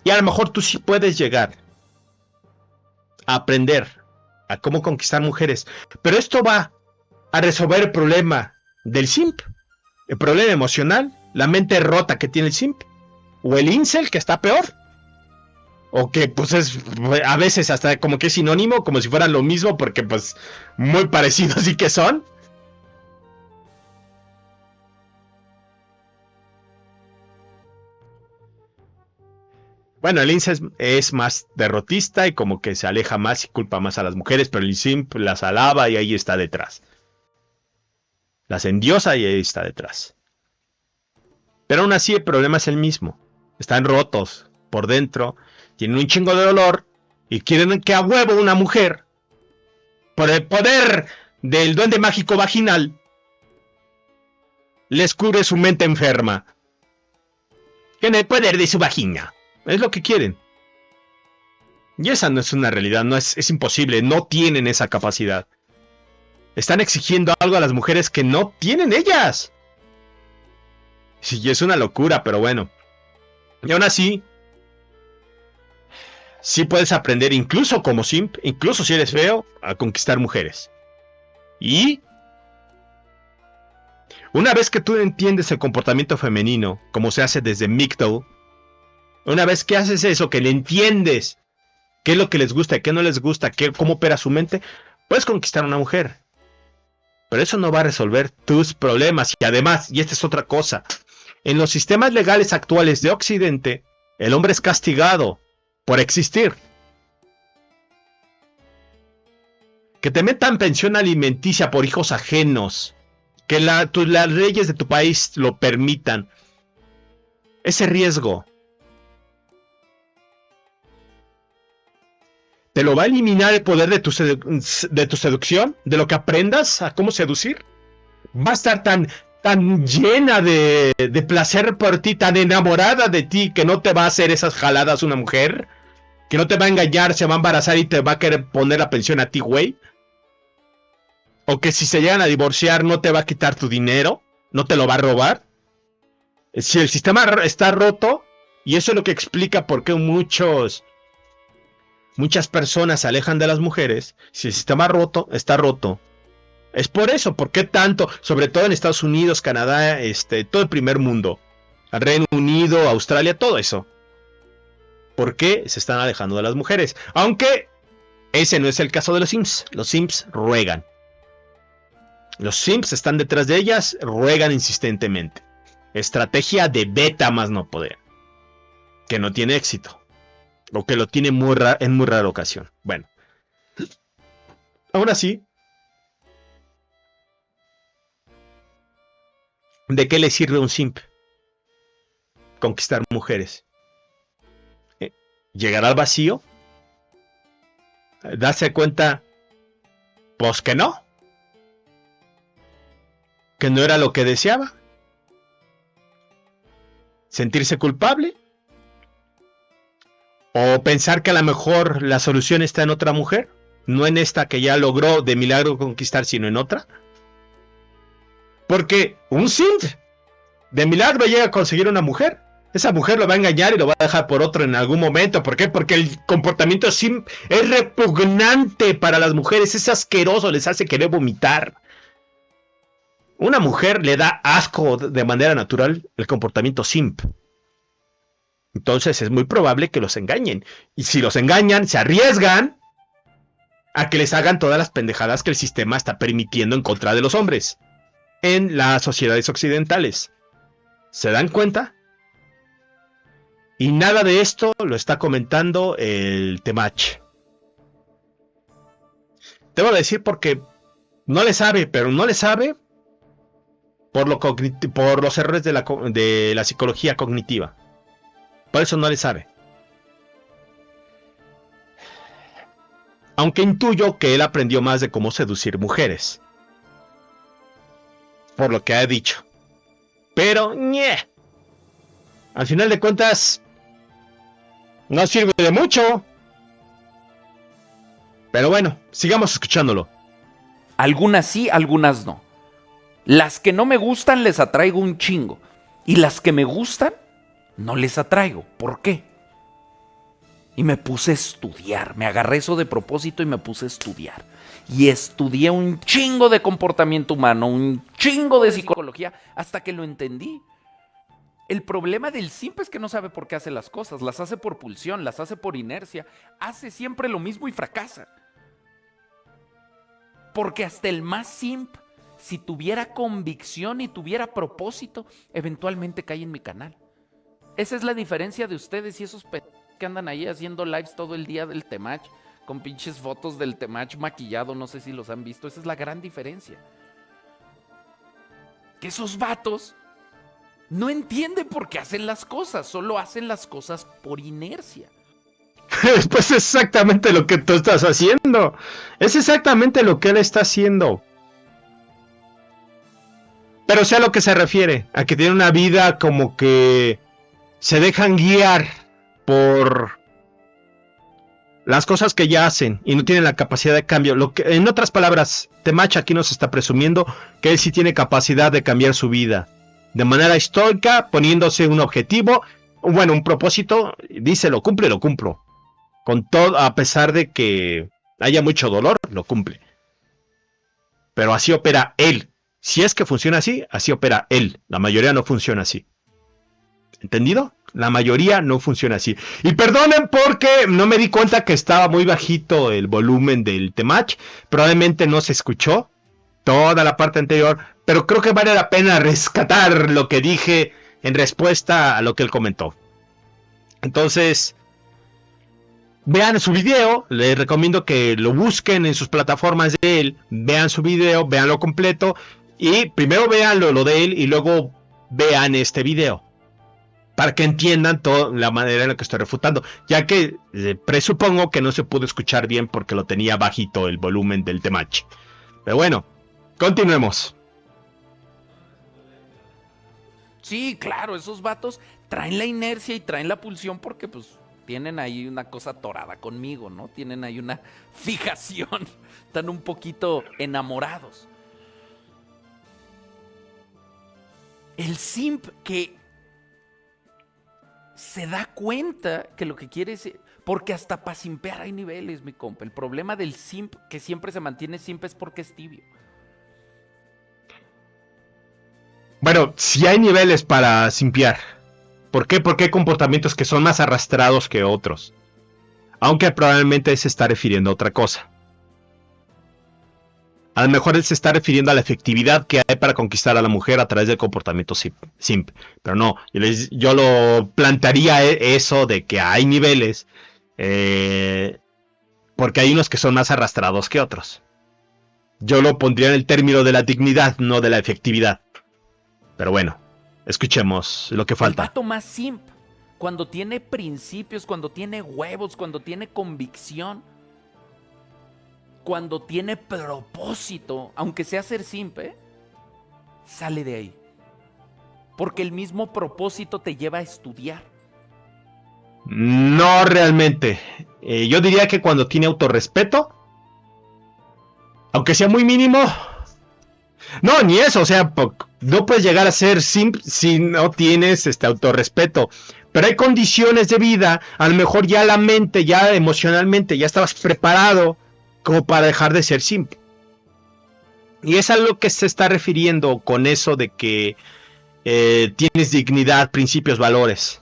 Y a lo mejor tú sí puedes llegar a aprender a cómo conquistar mujeres. Pero esto va a resolver el problema del simp. El problema emocional, la mente rota que tiene el simp. O el incel que está peor. O que pues es a veces hasta como que es sinónimo, como si fueran lo mismo, porque pues muy parecidos sí que son. Bueno, el incel es más derrotista y como que se aleja más y culpa más a las mujeres, pero el simp las alaba y ahí está detrás. Las endiosa y ahí está detrás. Pero aún así el problema es el mismo. Están rotos por dentro, tienen un chingo de dolor y quieren que a huevo una mujer, por el poder del duende mágico vaginal, les cure su mente enferma. Con el poder de su vagina. Es lo que quieren. Y esa no es una realidad, no es imposible, no tienen esa capacidad. Están exigiendo algo a las mujeres que no tienen ellas. Sí, es una locura, pero bueno. Y aún así, sí puedes aprender, incluso como simp, incluso si eres feo, a conquistar mujeres. Y una vez que tú entiendes el comportamiento femenino, como se hace desde MGTOW, una vez que haces eso, que le entiendes qué es lo que les gusta y qué no les gusta, cómo opera su mente, puedes conquistar a una mujer. Pero eso no va a resolver tus problemas. Y además, y esta es otra cosa, en los sistemas legales actuales de Occidente, el hombre es castigado por existir. que te metan pensión alimenticia por hijos ajenos, que las leyes de tu país lo permitan. Ese riesgo te lo va a eliminar el poder de tu seducción, de lo que aprendas a cómo seducir. Va a estar tan llena de placer por ti, tan enamorada de ti, que no te va a hacer esas jaladas una mujer, que no te va a engañar, se va a embarazar y te va a querer poner la pensión a ti, güey. O que si se llegan a divorciar no te va a quitar tu dinero, no te lo va a robar. Si el sistema está roto, y eso es lo que explica por qué muchas personas se alejan de las mujeres. Si el sistema está roto. Es por eso, ¿por qué tanto? Sobre todo en Estados Unidos, Canadá, todo el primer mundo. Reino Unido, Australia, todo eso. ¿Por qué se están alejando de las mujeres? Aunque ese no es el caso de los simps. Los simps ruegan. Los simps están detrás de ellas, ruegan insistentemente. Estrategia de beta más no poder. Que no tiene éxito. O que lo tiene en muy rara ocasión. Bueno. Ahora sí. ¿De qué le sirve a un simp conquistar mujeres? ¿Llegar al vacío? ¿Darse cuenta? Pues que no. Que no era lo que deseaba. ¿Sentirse culpable? ¿O pensar que a lo mejor la solución está en otra mujer? No en esta que ya logró de milagro conquistar, sino en otra. Porque un simp de milagro llega a conseguir una mujer. Esa mujer lo va a engañar y lo va a dejar por otro en algún momento. ¿Por qué? Porque el comportamiento simp es repugnante para las mujeres. Es asqueroso, les hace querer vomitar. Una mujer le da asco de manera natural el comportamiento simp. Entonces es muy probable que los engañen. Y si los engañan, se arriesgan a que les hagan todas las pendejadas que el sistema está permitiendo en contra de los hombres en las sociedades occidentales. ¿Se dan cuenta? Y nada de esto lo está comentando el Temach. Te voy a decir porque no le sabe, pero no le sabe por los errores de la psicología cognitiva. Por eso no le sabe. Aunque intuyo que él aprendió más de cómo seducir mujeres. Por lo que ha dicho. Pero, ¡ñe! Al final de cuentas, no sirve de mucho. Pero bueno, sigamos escuchándolo. Algunas sí, algunas no. Las que no me gustan les atraigo un chingo. Y las que me gustan, no les atraigo. ¿Por qué? Y me puse a estudiar. Me agarré eso de propósito y me puse a estudiar. Y estudié un chingo de comportamiento humano, un chingo de psicología, hasta que lo entendí. El problema del simp es que no sabe por qué hace las cosas. Las hace por pulsión, las hace por inercia. Hace siempre lo mismo y fracasa. Porque hasta el más simp, si tuviera convicción y tuviera propósito, eventualmente cae en mi canal. Esa es la diferencia de ustedes y esos que andan ahí haciendo lives todo el día del Temach, con pinches fotos del Temach maquillado, no sé si los han visto. Esa es la gran diferencia. Que esos vatos no entienden por qué hacen las cosas, solo hacen las cosas por inercia. Pues es exactamente lo que tú estás haciendo. Es exactamente lo que él está haciendo. Pero sé a lo que se refiere, a que tiene una vida como que se dejan guiar por las cosas que ya hacen y no tienen la capacidad de cambio. En otras palabras, Temach aquí nos está presumiendo que él sí tiene capacidad de cambiar su vida de manera estoica, poniéndose un objetivo, bueno, un propósito, dice lo cumplo. Con todo, a pesar de que haya mucho dolor, lo cumple. Pero así opera él. Si es que funciona así, así opera él. La mayoría no funciona así. ¿Entendido? La mayoría no funciona así. Y perdonen porque no me di cuenta que estaba muy bajito el volumen del Temach. Probablemente no se escuchó toda la parte anterior. Pero creo que vale la pena rescatar lo que dije en respuesta a lo que él comentó. Entonces, vean su video, les recomiendo que lo busquen en sus plataformas de él, vean su video, veanlo completo y primero vean lo de él y luego vean este video para que entiendan toda la manera en la que estoy refutando, ya que presupongo que no se pudo escuchar bien porque lo tenía bajito el volumen del Temach. Pero bueno, continuemos. Sí, claro, esos vatos traen la inercia y traen la pulsión porque pues tienen ahí una cosa atorada conmigo, ¿no? Tienen ahí una fijación, están un poquito enamorados. El simp que se da cuenta que lo que quiere es... Porque hasta para simpear hay niveles, mi compa. El problema del simp que siempre se mantiene simp es porque es tibio. Bueno, si hay niveles para simpiar. ¿Por qué? Porque hay comportamientos que son más arrastrados que otros. Aunque probablemente se está refiriendo a otra cosa. A lo mejor él se está refiriendo a la efectividad que hay para conquistar a la mujer a través del comportamiento simp. Pero no, yo lo plantearía eso de que hay niveles. Porque hay unos que son más arrastrados que otros. Yo lo pondría en el término de la dignidad, no de la efectividad. Pero bueno, escuchemos lo que falta. El vato más simp, cuando tiene principios, cuando tiene huevos, cuando tiene convicción, cuando tiene propósito, aunque sea ser simp, sale de ahí. Porque el mismo propósito te lleva a estudiar. No realmente. Yo diría que cuando tiene autorrespeto, aunque sea muy mínimo... No, ni eso, o sea, no puedes llegar a ser simp si no tienes autorrespeto. Pero hay condiciones de vida, a lo mejor ya la mente, ya emocionalmente, ya estabas preparado como para dejar de ser simp. Y es a lo que se está refiriendo con eso de que tienes dignidad, principios, valores.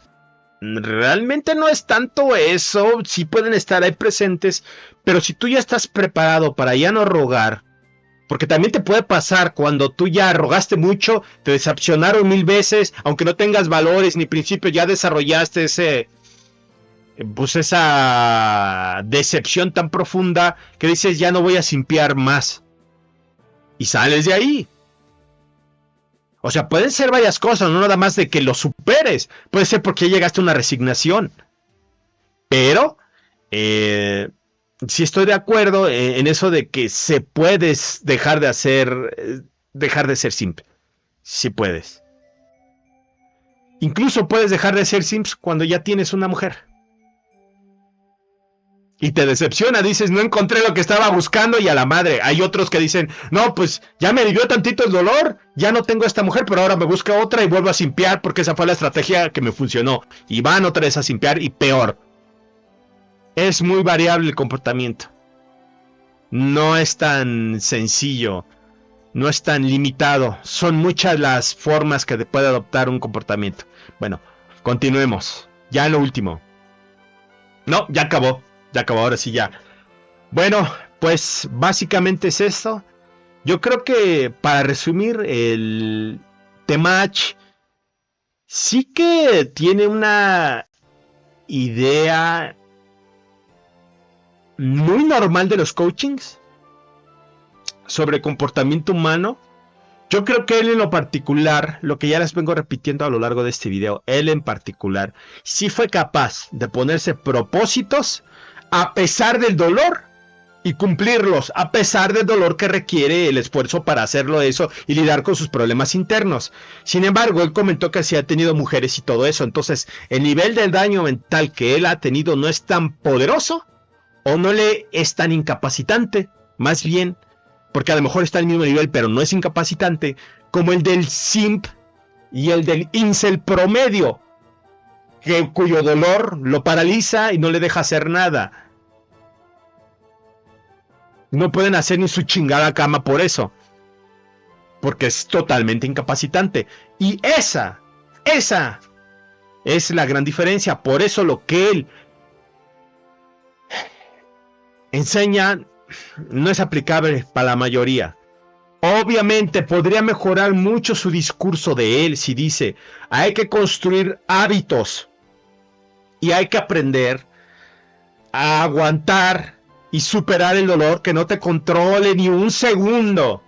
Realmente no es tanto eso, sí pueden estar ahí presentes, pero si tú ya estás preparado para ya no rogar, porque también te puede pasar cuando tú ya rogaste mucho, te decepcionaron 1000 veces, aunque no tengas valores ni principios, ya desarrollaste esa decepción tan profunda que dices ya no voy a simpiar más. Y sales de ahí. O sea, pueden ser varias cosas, no nada más de que lo superes. Puede ser porque ya llegaste a una resignación. Pero... sí estoy de acuerdo en eso de que se puedes dejar de ser simp. Sí puedes. Incluso puedes dejar de ser simp cuando ya tienes una mujer. Y te decepciona, dices, no encontré lo que estaba buscando y a la madre. Hay otros que dicen, no, pues ya me alivió tantito el dolor, ya no tengo a esta mujer, pero ahora me busca otra y vuelvo a simpiar porque esa fue la estrategia que me funcionó. Y van otra vez a simpiar y peor. Es muy variable el comportamiento. No es tan sencillo. No es tan limitado. Son muchas las formas que puede adoptar un comportamiento. Bueno, continuemos. Ya lo último. No, ya acabó. Ya acabó, ahora sí ya. Bueno, pues básicamente es esto. Yo creo que para resumir, el Temach sí que tiene una idea muy normal de los coachings sobre comportamiento humano. Yo creo que él en lo particular, lo que ya les vengo repitiendo a lo largo de este video, él en particular sí fue capaz de ponerse propósitos a pesar del dolor y cumplirlos, a pesar del dolor que requiere el esfuerzo para hacerlo eso y lidiar con sus problemas internos. Sin embargo, él comentó que sí ha tenido mujeres y todo eso, entonces el nivel del daño mental que él ha tenido no es tan poderoso o no le es tan incapacitante, más bien, porque a lo mejor está al mismo nivel, pero no es incapacitante, como el del simp y el del incel promedio, cuyo dolor lo paraliza y no le deja hacer nada. No pueden hacer ni su chingada cama por eso, porque es totalmente incapacitante. Y esa es la gran diferencia. Por eso lo que él enseña no es aplicable para la mayoría. Obviamente podría mejorar mucho su discurso de él si dice, hay que construir hábitos y hay que aprender a aguantar y superar el dolor, que no te controle ni un segundo.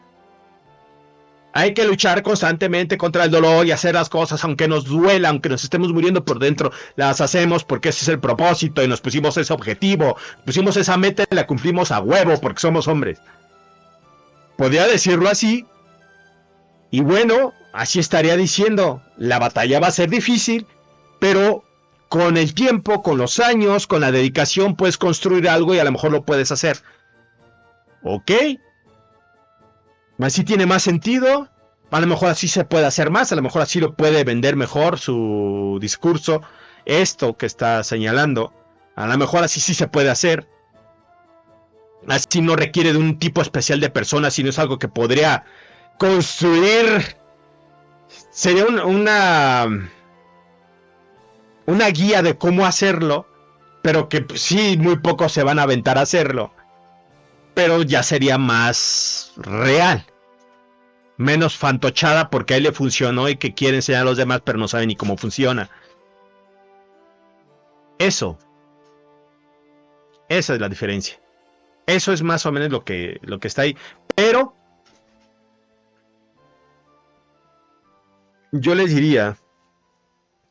Hay que luchar constantemente contra el dolor y hacer las cosas aunque nos duela, aunque nos estemos muriendo por dentro. Las hacemos porque ese es el propósito y nos pusimos ese objetivo, pusimos esa meta y la cumplimos a huevo porque somos hombres. Podría decirlo así. Y bueno, así estaría diciendo, la batalla va a ser difícil, pero con el tiempo, con los años, con la dedicación puedes construir algo y a lo mejor lo puedes hacer. ¿Ok? Así tiene más sentido. A lo mejor así se puede hacer más, a lo mejor así lo puede vender mejor su discurso. Esto que está señalando, a lo mejor así sí se puede hacer. Así no requiere de un tipo especial de persona, sino es algo que podría construir. Sería una guía de cómo hacerlo, pero que sí, muy pocos se van a aventar a hacerlo. Pero ya sería más real. Menos fantochada porque a él le funcionó y que quiere enseñar a los demás, pero no sabe ni cómo funciona. Esa es la diferencia. Eso es más o menos lo que está ahí. Pero yo les diría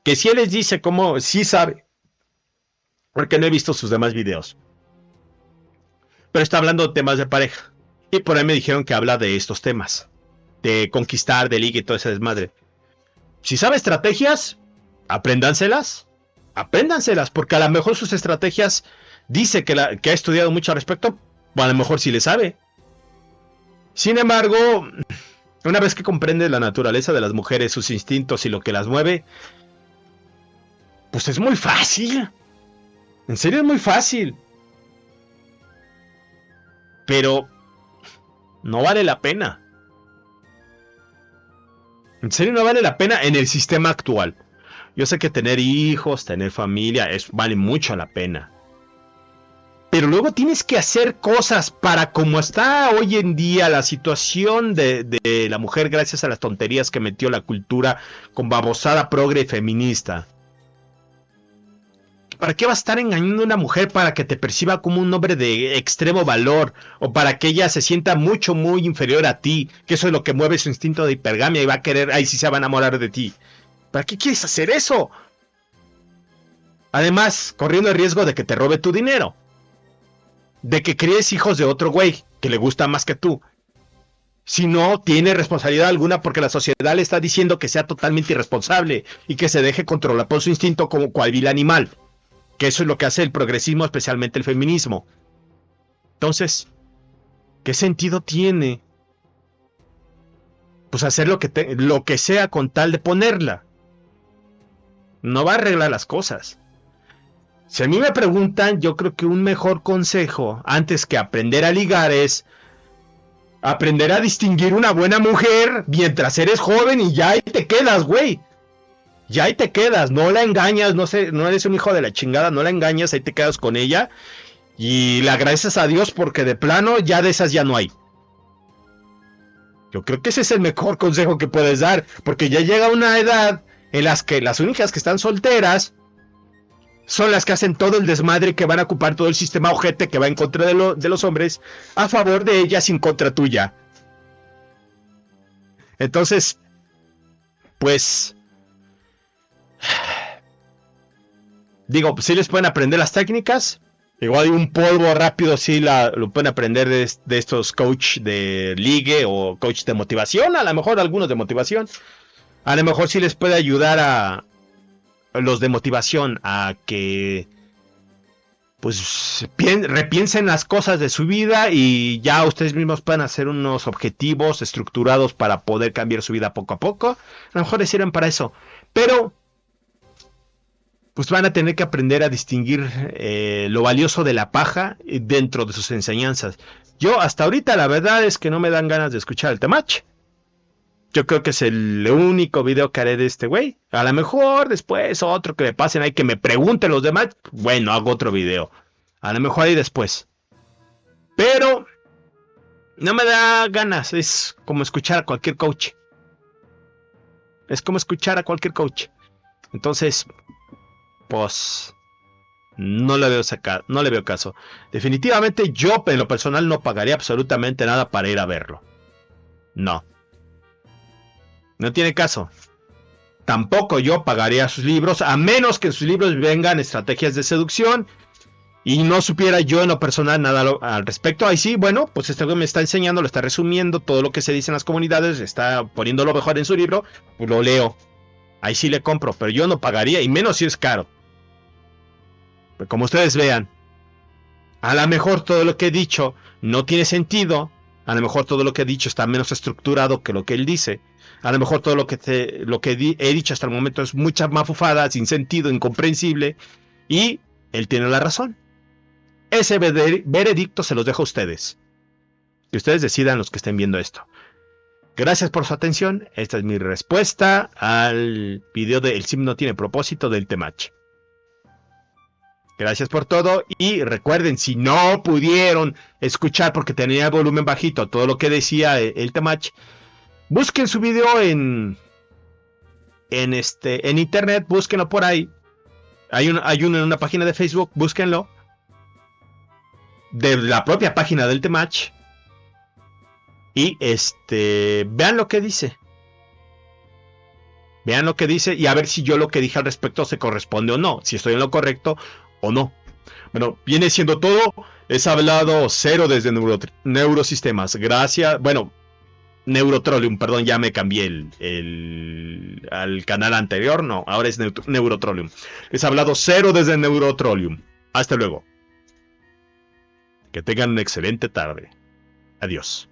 que si él les dice cómo, sí sabe, porque no he visto sus demás videos. Pero está hablando de temas de pareja. Y por ahí me dijeron que habla de estos temas. De conquistar, de liga y todo ese desmadre. Si sabe estrategias, apréndanselas. Apréndanselas, porque a lo mejor sus estrategias dice que ha estudiado mucho al respecto. O a lo mejor sí le sabe. Sin embargo, una vez que comprende la naturaleza de las mujeres, sus instintos y lo que las mueve, pues es muy fácil. En serio es muy fácil. Pero no vale la pena. En serio no vale la pena en el sistema actual. Yo sé que tener hijos, tener familia, vale mucho la pena. Pero luego tienes que hacer cosas para como está hoy en día la situación de la mujer gracias a las tonterías que metió la cultura con babosada progre y feminista. ¿Para qué vas a estar engañando a una mujer para que te perciba como un hombre de extremo valor? O para que ella se sienta muy inferior a ti. Que eso es lo que mueve su instinto de hipergamia y va a querer, ahí sí se va a enamorar de ti. ¿Para qué quieres hacer eso? Además, corriendo el riesgo de que te robe tu dinero. De que críes hijos de otro güey que le gusta más que tú. Si no tiene responsabilidad alguna porque la sociedad le está diciendo que sea totalmente irresponsable y que se deje controlar por su instinto como cual vil animal. Que eso es lo que hace el progresismo, especialmente el feminismo. Entonces, ¿qué sentido tiene? Pues hacer lo que sea con tal de ponerla. No va a arreglar las cosas. Si a mí me preguntan, yo creo que un mejor consejo, antes que aprender a ligar, es aprender a distinguir una buena mujer mientras eres joven y ya ahí te quedas, güey. Ya ahí te quedas, no la engañas, no eres un hijo de la chingada, no la engañas, ahí te quedas con ella y le agradeces a Dios porque de plano ya de esas ya no hay. Yo creo que ese es el mejor consejo que puedes dar, porque ya llega una edad en las que las únicas que están solteras son las que hacen todo el desmadre, que van a ocupar todo el sistema ojete que va en contra de los hombres, a favor de ellas y en contra tuya. Entonces, pues... digo, sí les pueden aprender las técnicas. Igual hay un polvo rápido, sí lo pueden aprender de estos coach de ligue o coach de motivación. A lo mejor algunos de motivación. A lo mejor sí les puede ayudar a los de motivación a que pues repiensen las cosas de su vida y ya ustedes mismos puedan hacer unos objetivos estructurados para poder cambiar su vida poco a poco. A lo mejor les sirven para eso. Pero pues van a tener que aprender a distinguir lo valioso de la paja dentro de sus enseñanzas. Yo hasta ahorita la verdad es que no me dan ganas de escuchar el Temach. Yo creo que es el único video que haré de este güey. A lo mejor después otro que me pasen ahí, que me pregunten los demás. Bueno, hago otro video. A lo mejor ahí después. Pero no me da ganas. Es como escuchar a cualquier coach. Es como escuchar a cualquier coach. Entonces... pues No le veo caso. Definitivamente yo en lo personal no pagaría absolutamente nada para ir a verlo. No. No tiene caso. Tampoco yo pagaría sus libros, a menos que en sus libros vengan estrategias de seducción y no supiera yo en lo personal nada al respecto. Ahí sí, bueno, pues este me está enseñando, lo está resumiendo, todo lo que se dice en las comunidades, está poniendo lo mejor en su libro, pues lo leo. Ahí sí le compro, pero yo no pagaría, y menos si es caro. Pero como ustedes vean, a lo mejor todo lo que he dicho no tiene sentido, a lo mejor todo lo que he dicho está menos estructurado que lo que él dice. A lo mejor todo lo que he dicho hasta el momento es mucha mafufada, sin sentido, incomprensible. Y él tiene la razón. Ese veredicto se los dejo a ustedes. Y ustedes decidan, los que estén viendo esto. Gracias por su atención. Esta es mi respuesta al video de El Sim no tiene propósito del Temach. Gracias por todo. Y recuerden, si no pudieron escuchar porque tenía el volumen bajito todo lo que decía el Temach, busquen su video en internet, búsquenlo por ahí. Hay uno en una página de Facebook, búsquenlo. De la propia página del Temach. Y vean lo que dice. Vean lo que dice y a ver si yo lo que dije al respecto se corresponde o no. Si estoy en lo correcto o no. Bueno, viene siendo todo. Es hablado cero desde Neurosistemas. Gracias. Bueno, Neurotrollium, perdón, ya me cambié al canal anterior. No, ahora es Neurotrollium. Es hablado cero desde Neurotrollium. Hasta luego. Que tengan una excelente tarde. Adiós.